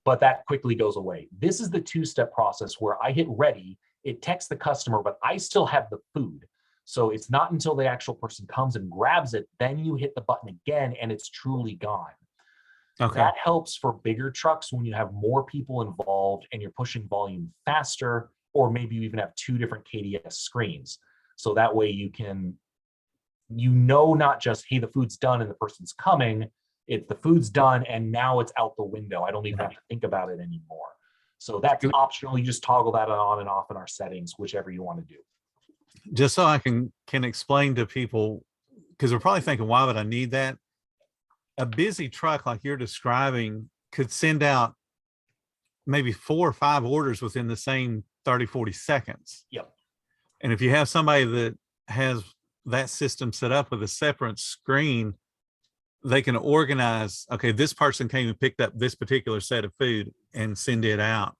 But that quickly goes away. This is the 2-step process where I hit ready, it texts the customer, but I still have the food. So it's not until the actual person comes and grabs it, then you hit the button again and it's truly gone. Okay. That helps for bigger trucks when you have more people involved and you're pushing volume faster, or maybe you even have 2 different KDS screens. So that way you can, not just, hey, the food's done and the person's coming, it's the food's done and now it's out the window. I don't even have to think about it anymore. So that's optional. You just toggle that on and off in our settings, whichever you want to do. Just so I can explain to people, because they're probably thinking, why would I need that? A busy truck like you're describing could send out maybe 4 or 5 orders within the same 30, 40 seconds. Yep. And if you have somebody that has that system set up with a separate screen, they can organize, okay, this person came and picked up this particular set of food and send it out.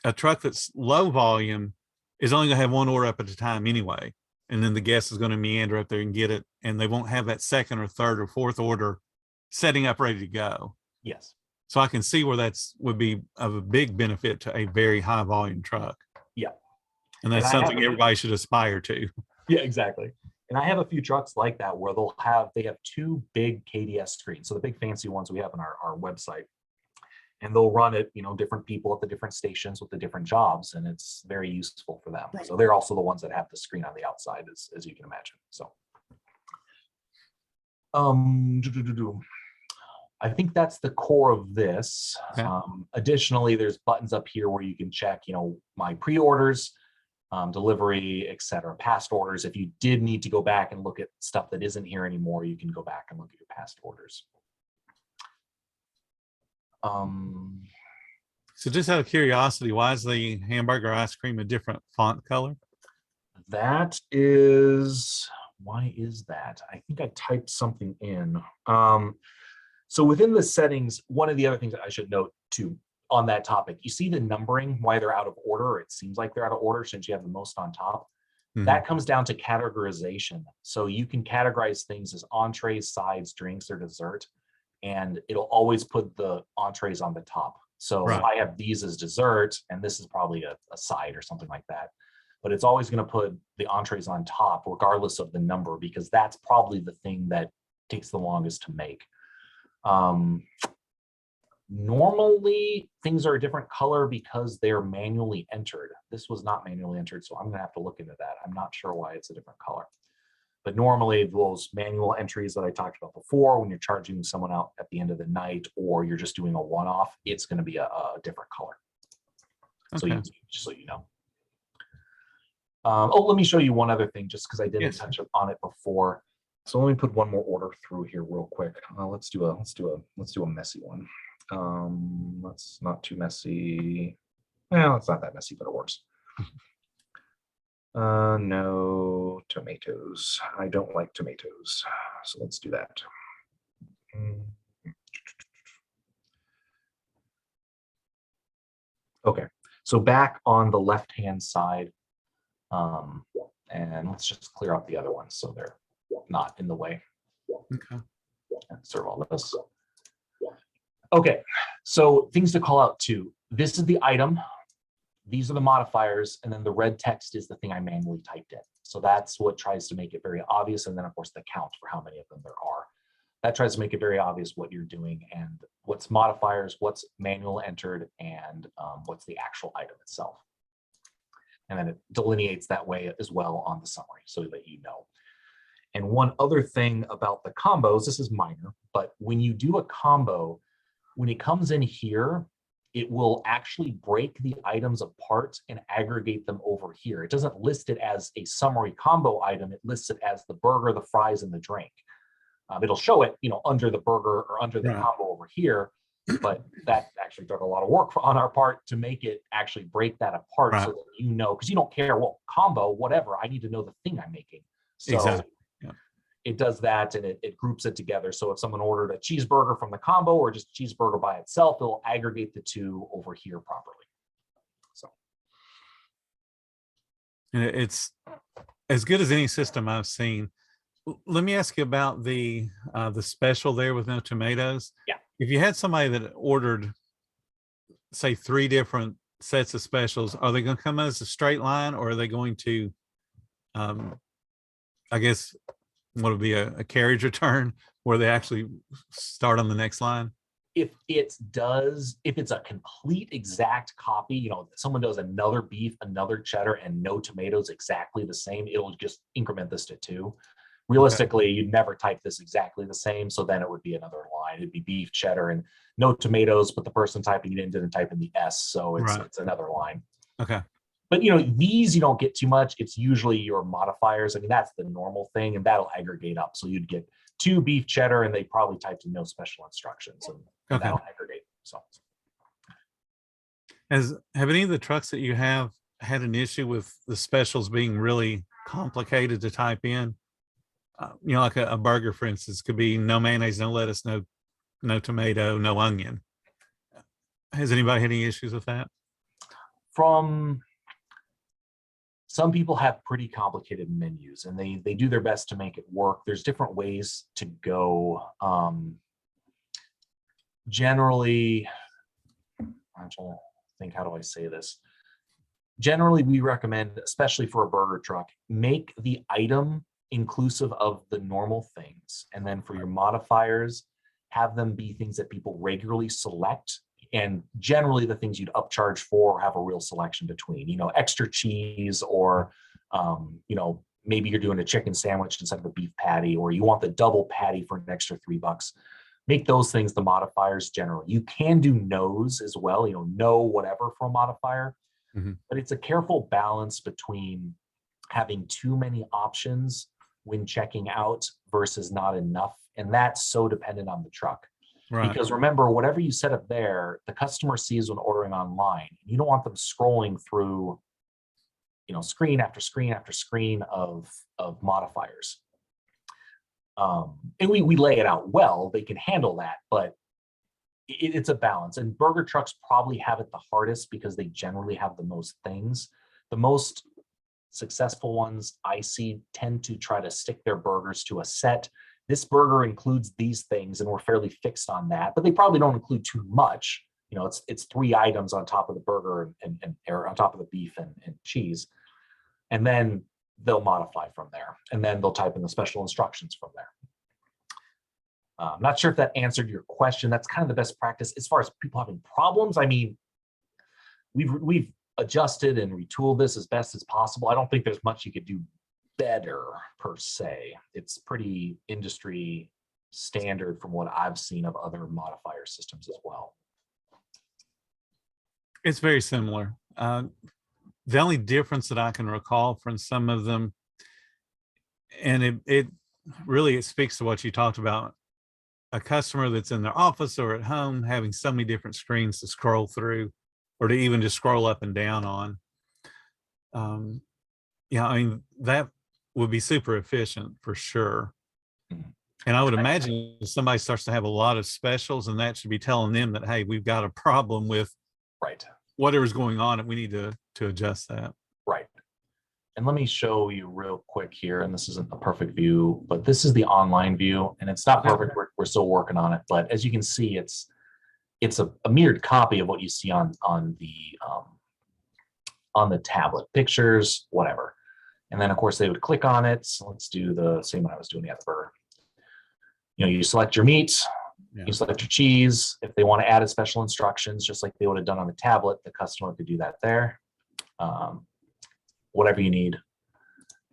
A truck that's low volume is only going to have 1 order up at a time anyway. And then the guest is going to meander up there and get it, and they won't have that 2nd or 3rd or 4th order setting up ready to go. Yes. So I can see where would be of a big benefit to a very high volume truck. Yeah. And that's something everybody should aspire to. Yeah, exactly. And I have a few trucks like that where they have 2 big KDS screens. So the big fancy ones we have on our website. And they'll run it, different people at the different stations with the different jobs, and it's very useful for them. Right. So they're also the ones that have the screen on the outside, as you can imagine. So, I think that's the core of this. Okay. Additionally, there's buttons up here where you can check, my pre-orders, delivery, etc., past orders. If you did need to go back and look at stuff that isn't here anymore, you can go back and look at your past orders. So just out of curiosity, why is the hamburger ice cream a different font color? Why is that? I think I typed something in. So within the settings, one of the other things that I should note too on that topic, you see the numbering, why they're out of order, or it seems like they're out of order since you have the most on top. Mm-hmm. That comes down to categorization. So you can categorize things as entrees, sides, drinks, or dessert, and it'll always put the entrees on the top. So right. I have these as dessert, and this is probably a side or something like that. But it's always going to put the entrees on top, regardless of the number, because that's probably the thing that takes the longest to make. Normally, things are a different color because they're manually entered. This was not manually entered, so I'm going to have to look into that. I'm not sure why it's a different color. But normally those manual entries that I talked about before, when you're charging someone out at the end of the night, or you're just doing a one-off, it's going to be a different color. Okay. So just so you know. Let me show you one other thing, just because I didn't touch on it before. So let me put one more order through here real quick. Let's do a messy one. That's not too messy. Well, it's not that messy, but it works. No tomatoes. I don't like tomatoes. So let's do that. Okay, so back on the left-hand side, and let's just clear up the other ones so they're not in the way. Okay. Serve all this. Okay, so things to call out too. This is the item. These are the modifiers, and then the red text is the thing I manually typed in. So that's what tries to make it very obvious, and then of course the count for how many of them there are. That tries to make it very obvious what you're doing and what's modifiers, what's manual entered, and what's the actual item itself. And then it delineates that way as well on the summary so that you know. And one other thing about the combos, this is minor, but when you do a combo, when it comes in here, it will actually break the items apart and aggregate them over here. It doesn't list it as a summary combo item. It lists it as the burger, the fries, and the drink. It'll show it, under the burger or under the combo over here, but that actually took a lot of work on our part to make it actually break that apart so that because you don't care, well, combo, whatever, I need to know the thing I'm making. So it does that, and it groups it together. So if someone ordered a cheeseburger from the combo or just cheeseburger by itself, it'll aggregate the two over here properly. So and it's as good as any system I've seen. Let me ask you about the special there with no tomatoes. Yeah. If you had somebody that ordered, say, 3 different sets of specials, are they going to come as a straight line, or are they going to, I guess, what would be a carriage return where they actually start on the next line? If it's a complete exact copy, someone does another beef, another cheddar, and no tomatoes exactly the same, it'll just increment this to 2. Realistically, you'd never type this exactly the same, so then it would be another line. It'd be beef, cheddar, and no tomatoes, but the person typing it in didn't type in the S, so it's another line. Okay. But these you don't get too much. It's usually your modifiers. I mean, that's the normal thing, and that'll aggregate up. So you'd get 2 beef cheddar, and they probably typed in no special instructions, and that'll aggregate. So, have any of the trucks that you have had an issue with the specials being really complicated to type in? Like a burger, for instance, could be no mayonnaise, no lettuce, no tomato, no onion. Has anybody had any issues with that? From some people have pretty complicated menus, and they do their best to make it work. There's different ways to go. Generally, I'm trying to think, how do I say this? Generally, we recommend, especially for a burger truck, make the item inclusive of the normal things, and then for your modifiers, have them be things that people regularly select, and generally the things you'd upcharge for have a real selection between, extra cheese, or maybe you're doing a chicken sandwich instead of a beef patty, or you want the double patty for an extra $3. Make those things the modifiers generally. You can do no's as well, no whatever for a modifier, but it's a careful balance between having too many options when checking out versus not enough. And that's so dependent on the truck. Because remember, whatever you set up there, the customer sees when ordering online. You don't want them scrolling through, screen after screen after screen of modifiers. And we lay it out well, they can handle that, but it's a balance. And burger trucks probably have it the hardest because they generally have the most things. The most successful ones I see tend to try to stick their burgers to a set. This burger includes these things, and we're fairly fixed on that, but they probably don't include too much. It's 3 items on top of the burger and or on top of the beef and cheese, and then they'll modify from there, and then they'll type in the special instructions from there. I'm not sure if that answered your question. That's kind of the best practice as far as people having problems. I mean, we've adjusted and retooled this as best as possible. I don't think there's much you could do better per se. It's pretty industry standard from what I've seen of other modifier systems as well. It's very similar. The only difference that I can recall from some of them, and it really speaks to what you talked about, a customer that's in their office or at home having so many different screens to scroll through or to even just scroll up and down on. Yeah, I mean, that would be super efficient for sure. And I would imagine if somebody starts to have a lot of specials, and that should be telling them that, hey, we've got a problem with whatever's going on and we need to adjust that. Right. And let me show you real quick here, and this isn't a perfect view, but this is the online view, and it's not perfect. We're still working on it, but as you can see, it's a mirrored copy of what you see on the tablet, pictures, whatever. And then of course they would click on it. So let's do the same one I was doing the other burger. You know, you select your meat, you select your cheese. If they want to add a special instructions, just like they would have done on the tablet, the customer could do that there. Whatever you need.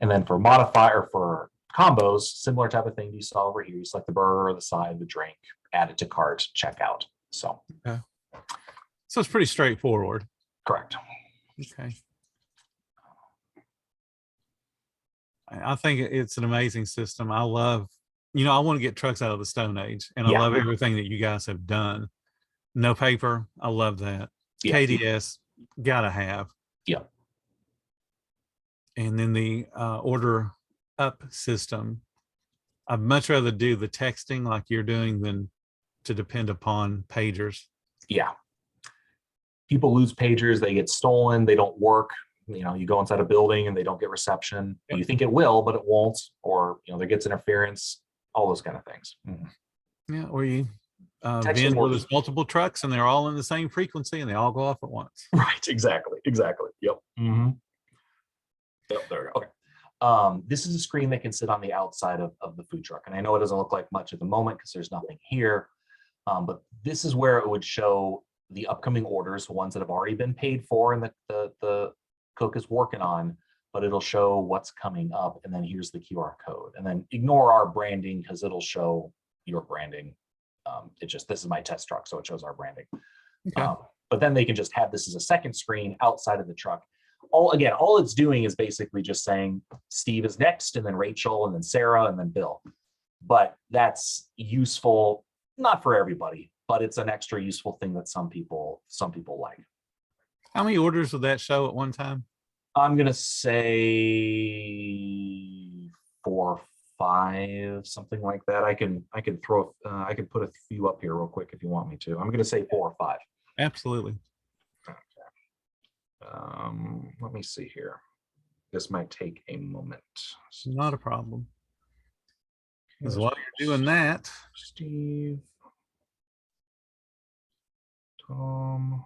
And then for modifier, for combos, similar type of thing you saw over here. You select the burger, the side, the drink, add it to cart, check out. So it's pretty straightforward. Correct. Okay. I think it's an amazing system. I love, I want to get trucks out of the Stone Age, and I love everything that you guys have done. No paper. I love that. Yeah. KDS, gotta have. Yeah. And then the order up system. I'd much rather do the texting like you're doing than to depend upon pagers. Yeah. People lose pagers, they get stolen, they don't work. You go inside a building and they don't get reception. You think it will, but it won't, or there gets interference, all those kind of things. Yeah, or you vend where there's multiple trucks and they're all in the same frequency and they all go off at once. Right, exactly. Yep. Yep, there we go. Okay. This is a screen that can sit on the outside of the food truck. And I know it doesn't look like much at the moment because there's nothing here. But this is where it would show the upcoming orders, ones that have already been paid for and the cook is working on, but it'll show what's coming up. And then here's the QR code. And then ignore our branding because it'll show your branding. This is my test truck, so it shows our branding. Okay. But then they can just have this as a second screen outside of the truck. All it's doing is basically just saying Steve is next, and then Rachel, and then Sarah, and then Bill. But that's useful, not for everybody, but it's an extra useful thing that some people like. How many orders would that show at one time? I'm gonna say 4 or 5, something like that. I can put a few up here real quick if you want me to. I'm gonna say 4 or 5. Absolutely. Okay. Let me see here. This might take a moment. Not a problem. Because while you're doing that, Steve, Tom.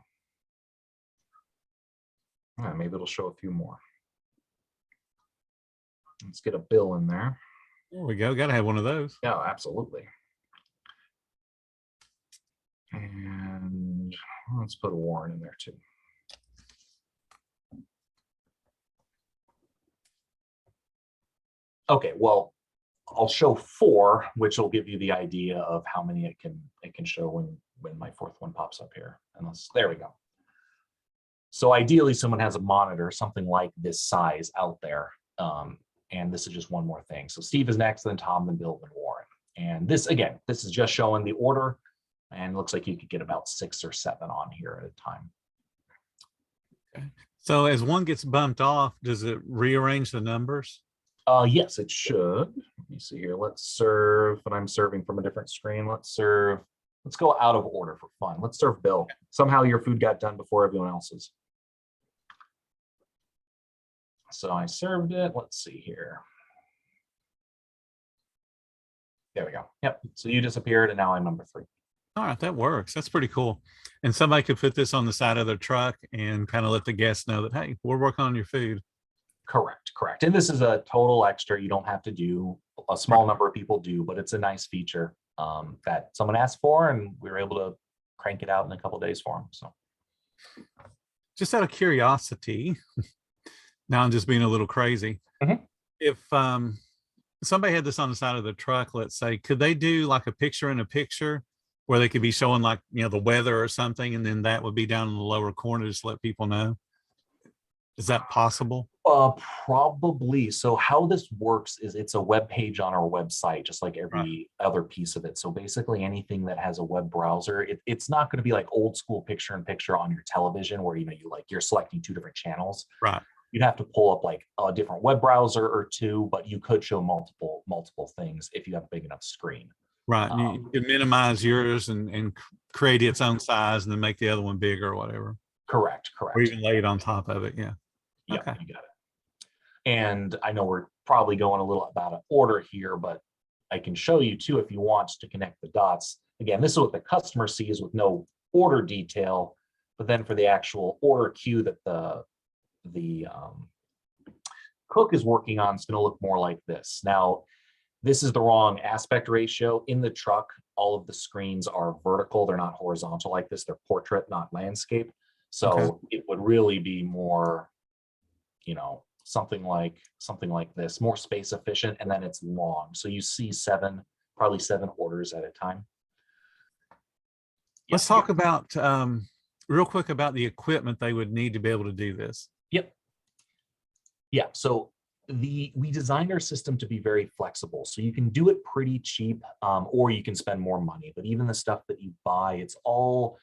Maybe it'll show a few more. Let's get a Bill in there. There we go. Got to have one of those. Yeah, absolutely. And let's put a Warren in there too. Okay, well, I'll show 4, which will give you the idea of how many it can show when my 4th one pops up here. And there we go. So ideally, someone has a monitor, something like this size out there. And this is just one more thing. So Steve is next, then Tom, then Bill, then Warren. And this is just showing the order. And it looks like you could get about 6 or 7 on here at a time. Okay. So as one gets bumped off, does it rearrange the numbers? Yes, it should. Let me see here. Let's serve, but I'm serving from a different screen. Let's go out of order for fun. Let's serve Bill. Somehow your food got done before everyone else's. So I served it. Let's see here. There we go. Yep. So you disappeared and now I'm number 3. All right, that works. That's pretty cool. And somebody could put this on the side of their truck and kind of let the guests know that, hey, we're working on your food. Correct. And this is a total extra. You don't have to do. A small number of people do, but it's a nice feature that someone asked for, and we were able to crank it out in a couple of days for them. So, just out of curiosity, now I'm just being a little crazy. if somebody had this on the side of the truck, let's say, could they do like a picture in a picture where they could be showing like, the weather or something, and then that would be down in the lower corner just to let people know? Is that possible? Probably. So how this works is it's a web page on our website, just like Right. every other piece of it. So basically anything that has a web browser, it's not going to be like old school picture in picture on your television where, you're selecting two different channels. Right. You'd have to pull up like a different web browser or two, but you could show multiple things if you have a big enough screen. Right. And you can minimize yours and create its own size and then make the other one bigger or whatever. Correct. Or even lay it on top of it. Yeah. Yep, Okay. you got it. And I know we're probably going a little about an order here, but I can show you too if you want to connect the dots. Again, this is what the customer sees with no order detail, but then for the actual order queue that the cook is working on, it's going to look more like this. Now, this is the wrong aspect ratio. In the truck, all of the screens are vertical. They're not horizontal like this. They're portrait, not landscape. So It would really be more, something like this, more space efficient, and then it's long. So you see probably seven orders at a time. Let's talk about real quick about the equipment they would need to be able to do this. Yep. Yeah. So we designed our system to be very flexible. So you can do it pretty cheap, or you can spend more money. But even the stuff that you buy, it's all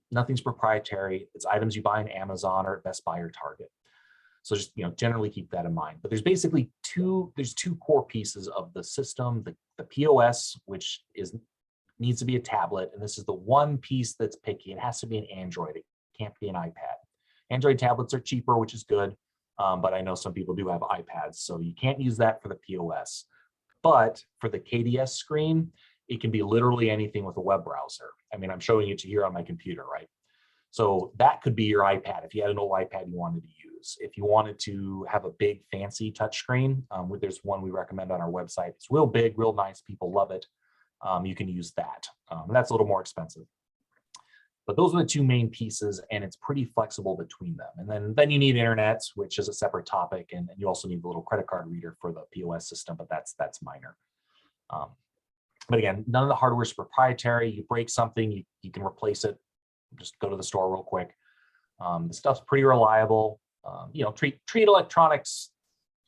nothing's proprietary. It's items you buy on Amazon or at Best Buy or Target. So just generally keep that in mind. But there's basically two core pieces of the system: the POS, which needs to be a tablet, and this is the one piece that's picky. It has to be an Android. It can't be an iPad. Android tablets are cheaper, which is good, but I know some people do have iPads, so you can't use that for the POS. But for the KDS screen, it can be literally anything with a web browser. I mean, I'm showing it to here on my computer, right? So that could be your iPad if you had an old iPad you wanted to use. If you wanted to have a big fancy touchscreen, there's one we recommend on our website. It's real big, real nice. People love it. You can use that. And that's a little more expensive. But those are the two main pieces, and it's pretty flexible between them. And then you need internet, which is a separate topic, and you also need the little credit card reader for the POS system, but that's minor. But again, none of the hardware is proprietary. You break something, you can replace it. Just go to the store real quick. The stuff's pretty reliable. Treat electronics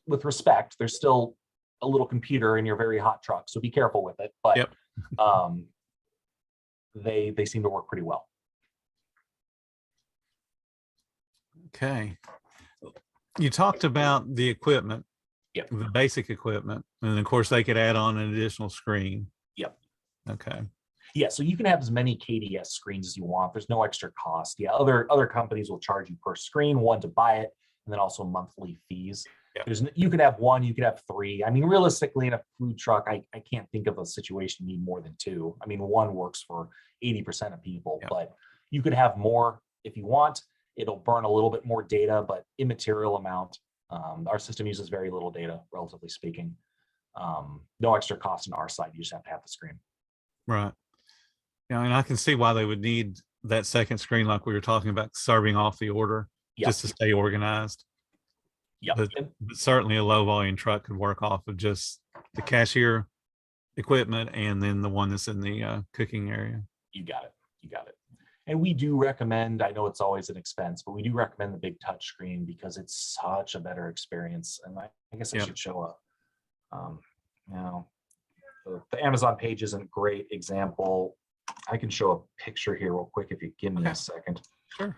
with respect. There's still a little computer in your very hot truck, so be careful with it. But Yep. They seem to work pretty well. Okay. You talked about the equipment, Yep. the basic equipment, and of course they could add on an additional screen. Yep. Okay. Yeah, so you can have as many KDS screens as you want. There's no extra cost. Yeah, other companies will charge you per screen, one to buy it, and then also monthly fees. Yep. You could have one, you could have three. I mean, realistically, in a food truck, I can't think of a situation you need more than two. I mean, one works for 80% of people, Yep. but you could have more if you want. It'll burn a little bit more data, but immaterial amount. Our system uses very little data, relatively speaking. No extra cost on our side. You just have to have the screen. Right. Yeah, and I can see why they would need that second screen, like we were talking about, serving off the order, just to stay organized. Yeah, but certainly a low volume truck could work off of just the cashier equipment and then the one that's in the cooking area. You got it. And we do recommend, I know it's always an expense, but we do recommend the big touch screen because it's such a better experience. And I guess I should show the Amazon page isn't a great example. I can show a picture here real quick if you give me a second. Sure.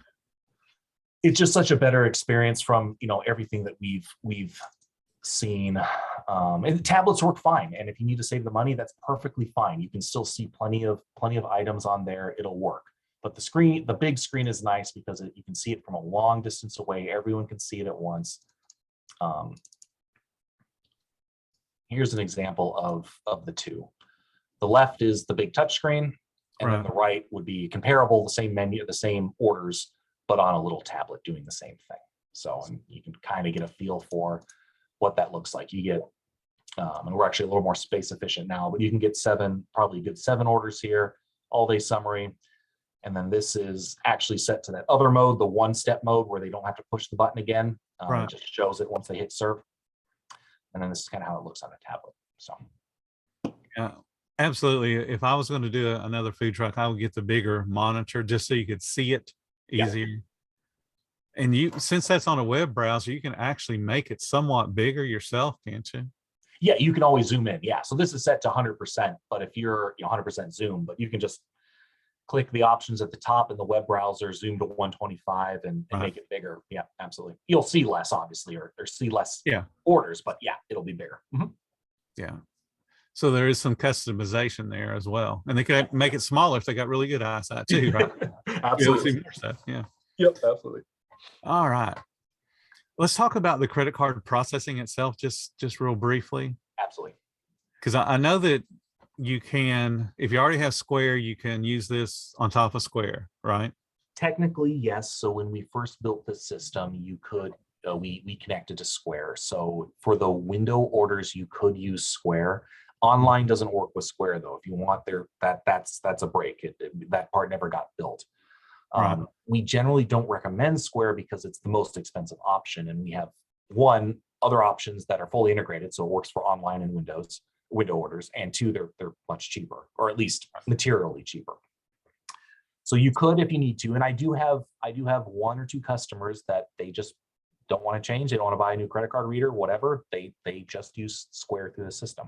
It's just such a better experience from everything that we've seen. And the tablets work fine. And if you need to save the money, that's perfectly fine. You can still see plenty of items on there. It'll work. But the big screen is nice because you can see it from a long distance away. Everyone can see it at once. Here's an example of the two. The left is the big touchscreen, and then the right would be comparable, the same menu, the same orders, but on a little tablet doing the same thing. So you can kind of get a feel for what that looks like. You get, and we're actually a little more space efficient now, but you can get probably a good 7 orders here, all day summary. And then this is actually set to that other mode, the one-step mode where they don't have to push the button again. It just shows it once they hit serve. And then this is kind of how it looks on a tablet. So Yeah, absolutely. If I was going to do another food truck, I would get the bigger monitor just so you could see it easier. And since that's on a web browser, you can actually make it somewhat bigger yourself, can't you? Yeah, you can always zoom in. Yeah, so this is set to 100%, but if you're 100% zoom, but you can just click the options at the top in the web browser, zoom to 125 and make it bigger. Yeah, absolutely. You'll see less, obviously, or see less orders, but yeah, it'll be bigger. Yeah. So there is some customization there as well. And they could make it smaller if they got really good eyesight too, right? Absolutely. More stuff. Yeah. Yep, absolutely. All right. Let's talk about the credit card processing itself just real briefly. Absolutely. Because I know that you can, if you already have Square, you can use this on top of Square, right? Technically, yes. So when we first built the system, you could, we connected to Square. So for the window orders, you could use Square. Online doesn't work with Square though. If you want that's a break. That part never got built. We generally don't recommend Square because it's the most expensive option, and we have other options that are fully integrated, so it works for online and window orders, and two, they're much cheaper, or at least materially cheaper. So you could if you need to, and I do have one or two customers that they just don't want to change. They don't want to buy a new credit card reader, whatever. They just use Square through the system,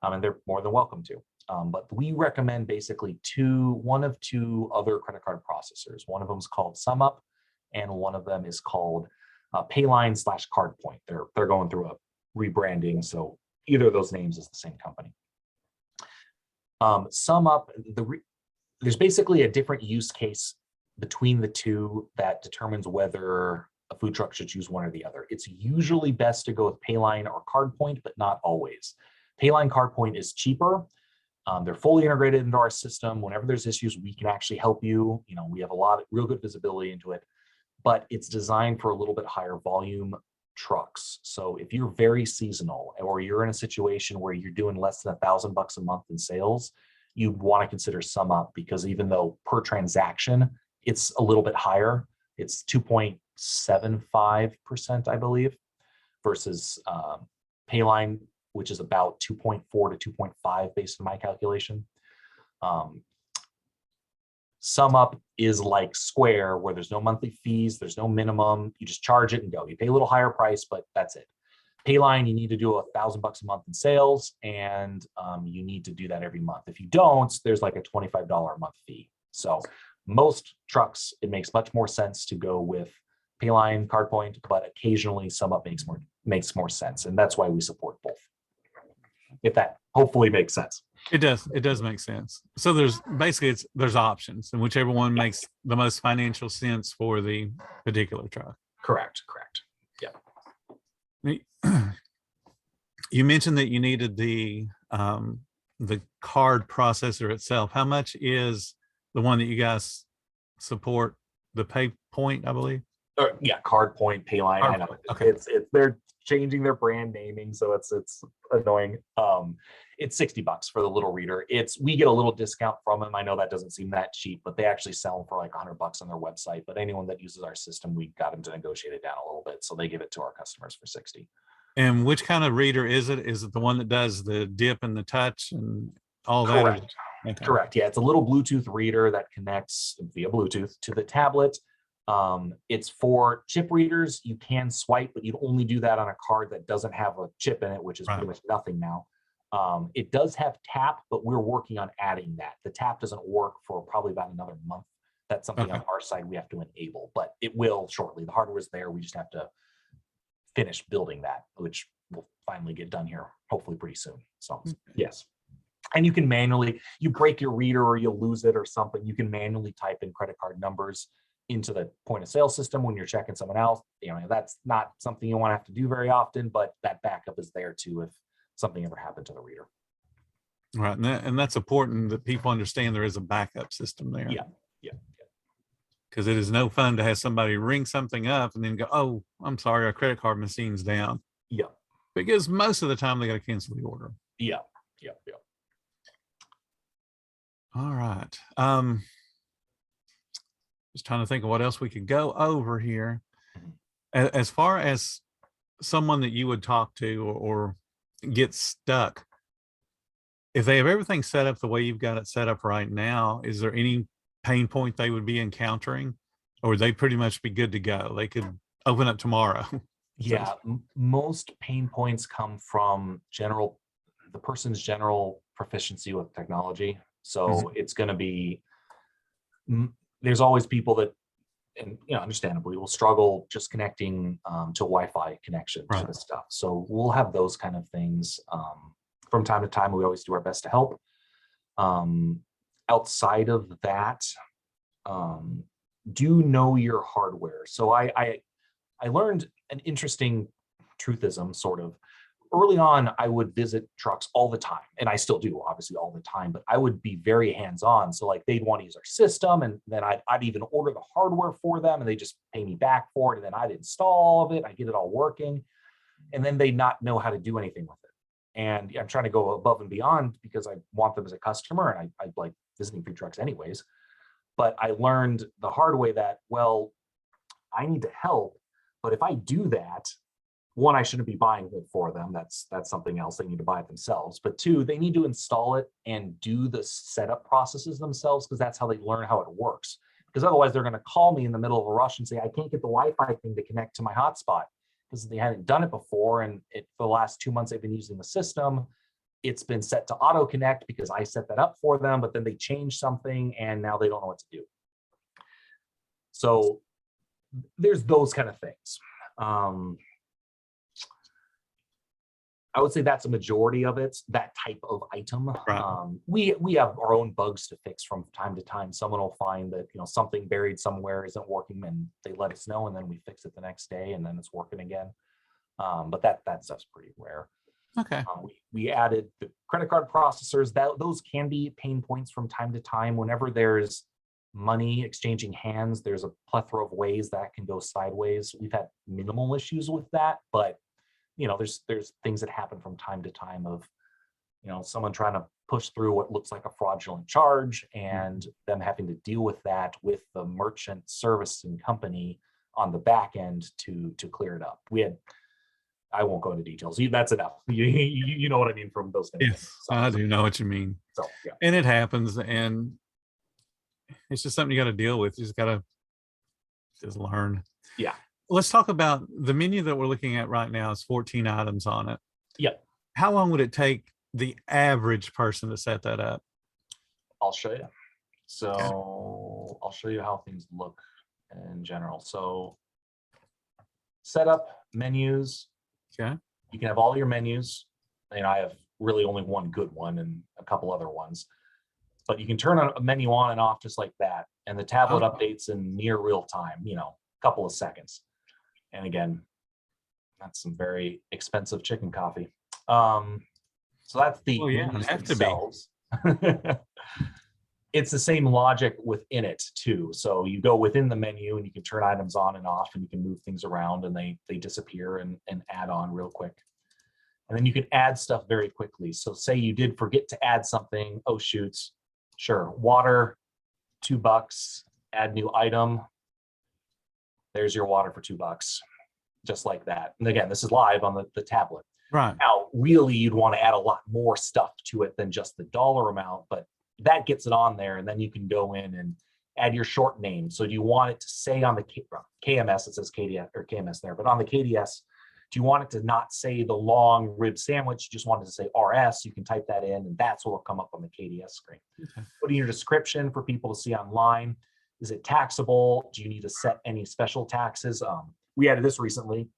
and they're more than welcome to. But we recommend basically one of two other credit card processors. One of them is called SumUp, and one of them is called Payline/CardPoint. They're going through a rebranding, so either of those names is the same company. SumUp, there's basically a different use case between the two that determines whether a food truck should choose one or the other. It's usually best to go with Payline or CardPoint, but not always. Payline CardPoint is cheaper. They're fully integrated into our system. Whenever there's issues, we can actually help you. We have a lot of real good visibility into it, but it's designed for a little bit higher volume trucks. So if you're very seasonal, or you're in a situation where you're doing less than $1,000 a month in sales, you want to consider SumUp, because even though per transaction it's a little bit higher, it's 2.75%, I believe, versus Payline, which is about 2.4 to 2.5 based on my calculation. SumUp is like Square, where there's no monthly fees, there's no minimum, you just charge it and go. You pay a little higher price, but that's it. Payline, you need to do $1,000 a month in sales, and you need to do that every month. If you don't, there's like a $25 a month fee. So most trucks, it makes much more sense to go with Payline, CardPoint, but occasionally SumUp makes more sense, and that's why we support both. If that hopefully makes sense. It does make sense. So there's options, and whichever one makes the most financial sense for the particular truck. Correct. Yeah. You mentioned that you needed the card processor itself. How much is the one that you guys support? The PayPoint, I believe. Yeah, CardPoint, Payline. I know. Okay. It's they're changing their brand naming, so it's annoying. It's $60 for the little reader. We get a little discount from them. I know that doesn't seem that cheap, but they actually sell them for like $100 on their website. But anyone that uses our system, we got them to negotiate it down a little bit, so they give it to our customers for $60. And which kind of reader is it? Is it the one that does the dip and the touch and all that? Correct. Okay. Correct. Yeah, it's a little Bluetooth reader that connects via Bluetooth to the tablet. It's for chip readers. You can swipe, but you'd only do that on a card that doesn't have a chip in it, which is pretty much nothing now. It does have tap, but we're working on adding that. The tap doesn't work for probably about another month. That's something on our side we have to enable, but it will shortly. The hardware's there. We just have to finish building that, which will finally get done here, hopefully pretty soon. So yes. And you can you break your reader or you'll lose it or something, you can manually type in credit card numbers into the point of sale system when you're checking someone else. That's not something you want to have to do very often, but that backup is there too if something ever happened to the reader. Right, and that's important that people understand there is a backup system there. Yeah. Because it is no fun to have somebody ring something up and then go, "Oh, I'm sorry, our credit card machine's down." Yeah. Because most of the time they got to cancel the order. Yeah. All right. Just trying to think of what else we could go over here. As far as someone that you would talk to or get stuck, if they have everything set up the way you've got it set up right now, is there any pain point they would be encountering, or would they pretty much be good to go? They could open up tomorrow. So to Yeah, speak. most pain points come from the person's general proficiency with technology. Mhm. So it's going to be, there's always people that, and understandably, will struggle just connecting to Wi-Fi connection to Right. the stuff. So we'll have those kind of things from time to time. We always do our best to help. Um, Outside of that, um, do know your hardware. So I learned an interesting truthism, sort of. Early on, I would visit trucks all the time, and I still do, obviously, all the time, but I would be very hands-on. So like they'd want to use our system, and then I'd even order the hardware for them, and they just pay me back for it, and then I'd install all of it, I get it all working, and then they not know how to do anything with it. And I'm trying to go above and beyond because I want them as a customer, and I like visiting food trucks anyways. But I learned the hard way that, well, I need to help, but if I do that, one, I shouldn't be buying it for them. That's something else. They need to buy it themselves. But two, they need to install it and do the setup processes themselves, because that's how they learn how it works. Because otherwise, they're going to call me in the middle of a rush and say, I can't get the Wi-Fi thing to connect to my hotspot, because they hadn't done it before. And for the last 2 months they've been using the system, it's been set to auto connect because I set that up for them, but then they change something and now they don't know what to do. So there's those kind of things. I would say that's a majority of it, that type of item. Right. We have our own bugs to fix from time to time. Someone will find that something buried somewhere isn't working, and they let us know, and then we fix it the next day, and then it's working again. But that stuff's pretty rare. Okay. We added the credit card processors. Those can be pain points from time to time. Whenever there's money exchanging hands, there's a plethora of ways that can go sideways. We've had minimal issues with that, but there's things that happen from time to time of someone trying to push through what looks like a fraudulent charge, and them having to deal with that with the merchant servicing company on the back end to clear it up. I won't go into details. That's enough. You know what I mean from those kind of things. Yes, I do know what you mean. So yeah. And it happens, and it's just something you got to deal with. You just got to just learn. Yeah. Let's talk about the menu that we're looking at right now. Is 14 items on it. Yep. How long would it take the average person to set that up? I'll show you. So Okay. I'll show you how things look in general. So setup, menus. Okay. You can have all your menus. And I have really only one good one and a couple other ones. But you can turn a menu on and off just like that. And the tablet updates in near real time, a couple of seconds. And again, that's some very expensive chicken coffee. So that's the menus themselves. It's the same logic within it too. So you go within the menu and you can turn items on and off, and you can move things around, and they disappear and add on real quick. And then you can add stuff very quickly. So say you did forget to add something. Oh, shoots. Sure. Water, $2. Add new item. There's your water for $2. Just like that. And again, this is live on the tablet. Right. Now, really, you'd want to add a lot more stuff to it than just the dollar amount, but that gets it on there. And then you can go in and add your short name. So do you want it to say on the KMS, it says KDS or KMS there, but on the KDS, do you want it to not say the long rib sandwich? You just want it to say RS. You can type that in, and that's what will come up on the KDS screen. Okay. Put in your description for people to see online. Is it taxable? Do you need to set any special taxes? We added this recently.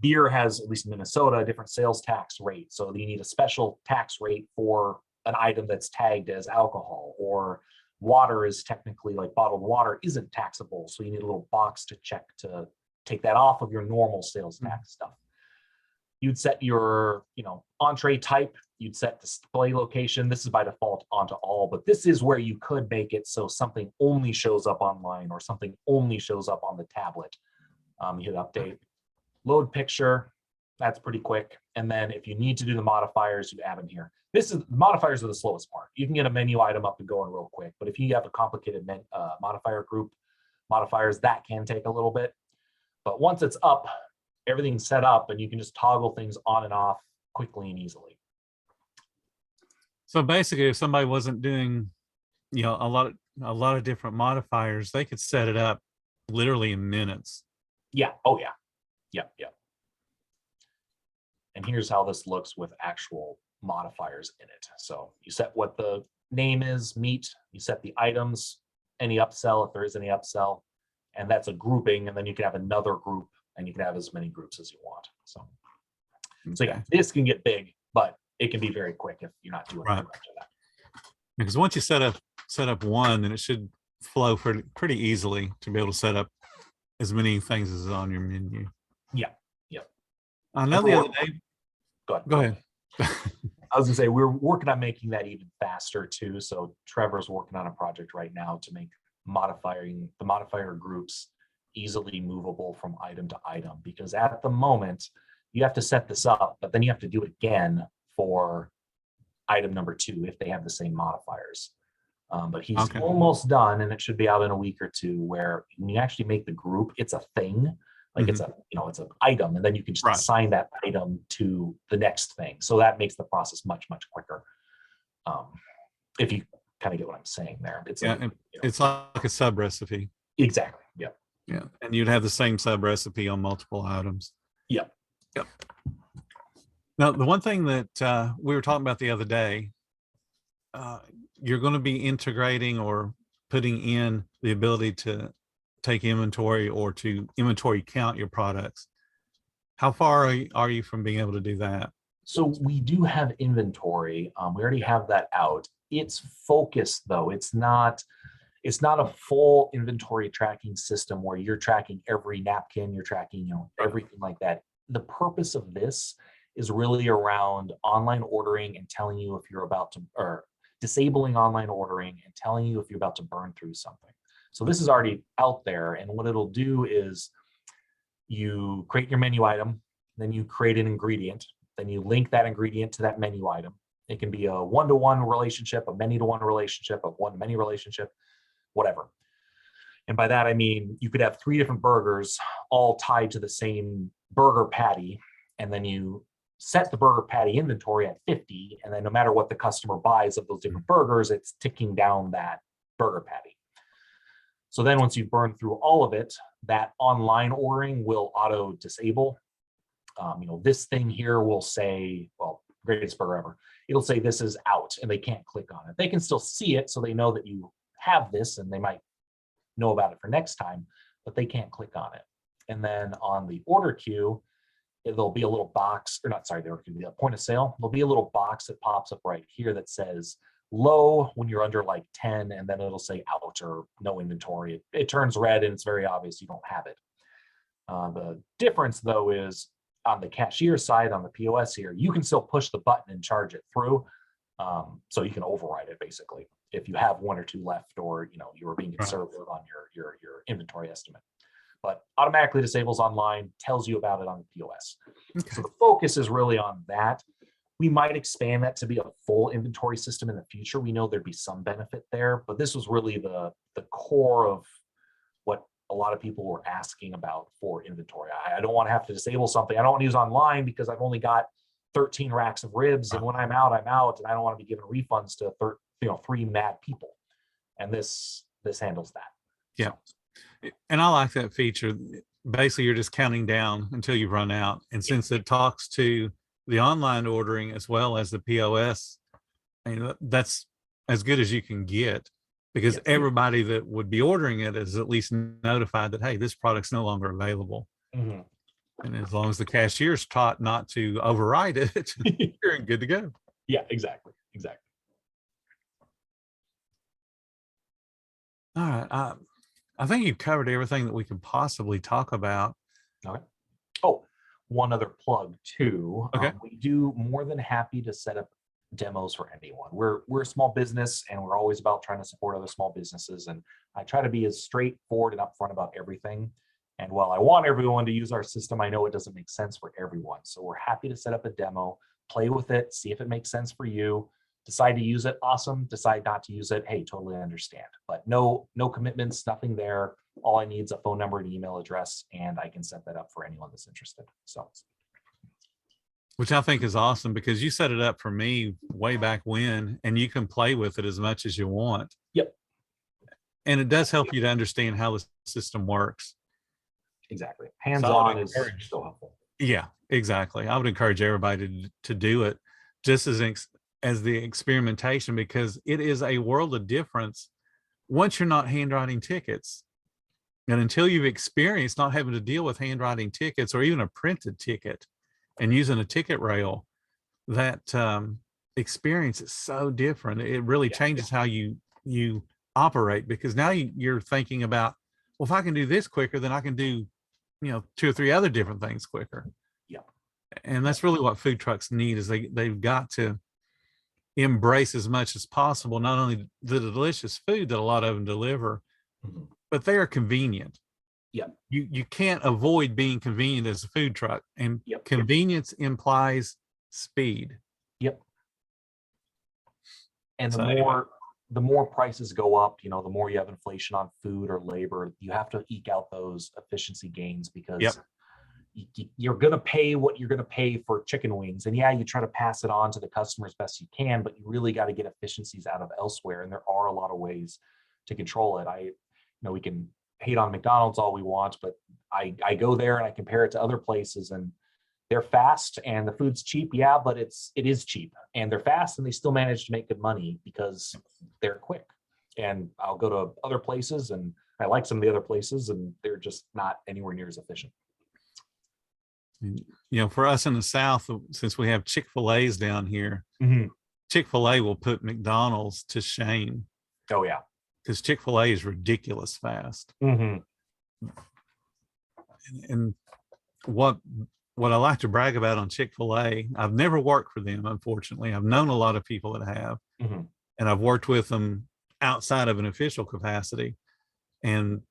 Beer has, at least in Minnesota, a different sales tax rate. So you need a special tax rate for an item that's tagged as alcohol, or water is technically, like bottled water isn't taxable. So you need a little box to check to take that off of your normal sales tax stuff. You'd set your, entree type. You'd set display location. This is by default onto all, but this is where you could make it so something only shows up online or something only shows up on the tablet. You hit update. Load picture, that's pretty quick. And then if you need to do the modifiers, you add them here. Modifiers are the slowest part. You can get a menu item up and going real quick, but if you have a complicated modifier group, modifiers, that can take a little bit. But once it's up, everything's set up and you can just toggle things on and off quickly and easily. So basically, if somebody wasn't doing, a lot of different modifiers, they could set it up literally in minutes. Yeah. Oh yeah. Yeah. And here's how this looks with actual modifiers in it. So you set what the name is, meat, you set the items, any upsell if there is any upsell, and that's a grouping, and then you can have another group and you can have as many groups as you want. So yeah, this can get big, but it can be very quick if you're not doing much of that. Because once you set up one, then it should flow pretty easily to be able to set up as many things as is on your menu. Yeah. I know the other day. Go ahead. I was gonna say we're working on making that even faster too. So Trevor's working on a project right now to make the modifier groups easily movable from item to item, because at the moment you have to set this up, but then you have to do it again for item number 2 if they have the same modifiers. But he's almost done, and it should be out in a week or two, where when you actually make the group, it's a thing. Like it's an item, and then you can just assign that item to the next thing. So that makes the process much, much quicker. If you kind of get what I'm saying there. It's it's like a sub recipe. Exactly. Yeah. Yeah. And you'd have the same sub recipe on multiple items. Yep. Now, the one thing that we were talking about the other day, you're going to be integrating or putting in the ability to take inventory or to inventory count your products. How far are you from being able to do that? So we do have inventory. We already have that out. It's focused though. It's not a full inventory tracking system where you're tracking every napkin, you're tracking, everything like that. The purpose of this is really around online ordering and telling you if you're about to, or disabling online ordering and telling you if you're about to burn through something. So this is already out there, and what it'll do is you create your menu item, then you create an ingredient, then you link that ingredient to that menu item. It can be a one-to-one relationship, a many-to-one relationship, a one-to-many relationship, whatever. And by that, I mean, you could have 3 different burgers all tied to the same burger patty, and then you set the burger patty inventory at 50, and then no matter what the customer buys of those different burgers, it's ticking down that burger patty. So then once you burn through all of it, that online ordering will auto disable. This thing here will say, well, greatest burger ever. It'll say this is out and they can't click on it. They can still see it, so they know that you have this and they might know about it for next time, but they can't click on it. And then on the order queue, there'll be a little box, or not, sorry, there could be a point of sale. There'll be a little box that pops up right here that says low when you're under like 10, and then it'll say out or no inventory. It turns red and it's very obvious you don't have it. The difference though is on the cashier side, on the POS here, you can still push the button and charge it through. So you can override it basically if you have 1 or 2 left, or you were being conservative on your inventory estimate. But automatically disables online, tells you about it on the POS. Okay. So the focus is really on that. We might expand that to be a full inventory system in the future. We know there'd be some benefit there, but this was really the core of what a lot of people were asking about for inventory. I don't want to have to disable something. I don't want to use online because I've only got 13 racks of ribs, and when I'm out, I'm out, and I don't want to be giving refunds to 3 mad people. And this handles that. Yeah. And I like that feature. Basically, you're just counting down until you run out. And since it talks to the online ordering as well as the POS, that's as good as you can get, because everybody that would be ordering it is at least notified that, hey, this product's no longer available. Mm-hmm. And as long as the cashier's taught not to override it, you're good to go. Yeah, exactly. All right. I think you've covered everything that we could possibly talk about. Okay. Oh, one other plug too. Okay. We do more than happy to set up demos for anyone. We're a small business, and we're always about trying to support other small businesses. And I try to be as straightforward and upfront about everything. And while I want everyone to use our system, I know it doesn't make sense for everyone. So we're happy to set up a demo, play with it, see if it makes sense for you. Decide to use it, awesome. Decide not to use it, hey, totally understand. But no commitments, nothing there. All I need is a phone number and email address, and I can set that up for anyone that's interested. So, which I think is awesome because you set it up for me way back when, and you can play with it as much as you want. yep, And it does help you to understand how the system works. exactly. So I Hands-on would is encourage- so helpful. Yeah, exactly. I would encourage everybody to do it just as the experimentation, because it is a world of difference once you're not handwriting tickets. And until you've experienced not having to deal with handwriting tickets or even a printed ticket and using a ticket rail, that experience is so different. It really changes how you operate, because now you're thinking about, well, if I can do this quicker, then I can do, 2 or 3 other different things quicker. Yeah. And that's really what food trucks need, is they've got to embrace as much as possible, not only the delicious food that a lot of them deliver, but they are convenient. Yep. You can't avoid being convenient as a food truck, and Yep. convenience implies speed. Yep. And So the more prices go up, the more you have inflation on food or labor, you have to eke out those efficiency gains, because you're going to pay what you're going to pay for chicken wings. And yeah, you try to pass it on to the customer as best you can, but you really got to get efficiencies out of elsewhere. And there are a lot of ways to control it. We can hate on McDonald's all we want, but I go there and I compare it to other places, and they're fast and the food's cheap. Yeah, but it is cheap, and they're fast and they still manage to make good money because they're quick. And I'll go to other places, and I like some of the other places, and they're just not anywhere near as efficient. For us in the South, since we have Chick-fil-A's down here, Chick-fil-A will put McDonald's to shame. Oh yeah. Because Chick-fil-A is ridiculous fast. And what I like to brag about on Chick-fil-A, I've never worked for them, unfortunately. I've known a lot of people that have, and I've worked with them outside of an official capacity. And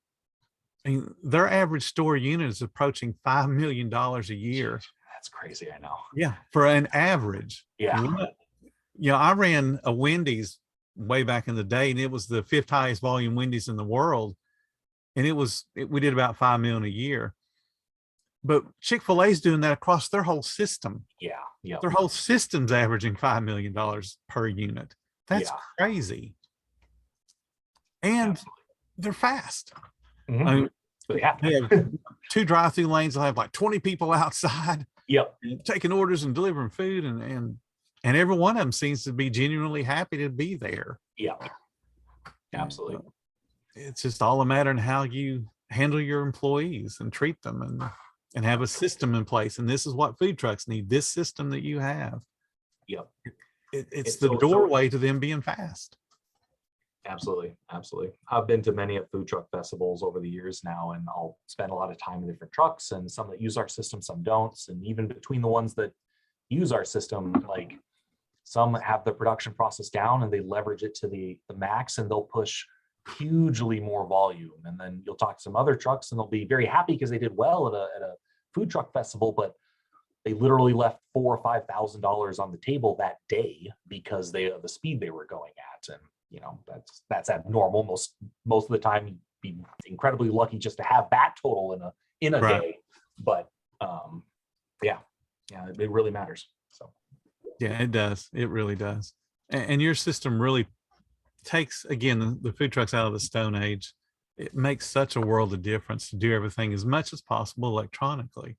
their average store unit is approaching $5 million a year. That's crazy, I know. Yeah, for an average. Yeah. I ran a Wendy's way back in the day, and it was the 5th highest volume Wendy's in the world. And we did about $5 million a year. But Chick-fil-A's doing that across their whole system. Yeah. Yeah. Their whole system's averaging $5 million per unit. That's crazy. And they're fast. I mean, they have 2 drive-through lanes. They'll have like 20 people outside. Yep. Taking orders and delivering food, and every one of them seems to be genuinely happy to be there. Yeah. Absolutely. It's just all a matter of how you handle your employees and treat them, and have a system in place. And this is what food trucks need, this system that you have. Yep. It's the doorway to them being fast. Absolutely. I've been to many food truck festivals over the years now, and I'll spend a lot of time in different trucks, and some that use our system, some don't. And even between the ones that use our system, like some have the production process down and they leverage it to the max, and they'll push hugely more volume. And then you'll talk to some other trucks and they'll be very happy because they did well at a food truck festival, but they literally left $4,000 or $5,000 on the table that day because the speed they were going at. And that's abnormal. Most of the time you'd be incredibly lucky just to have that total in a day. But it really matters. So yeah, it does. It really does. And your system really takes, again, the food trucks out of the Stone Age. It makes such a world of difference to do everything as much as possible electronically.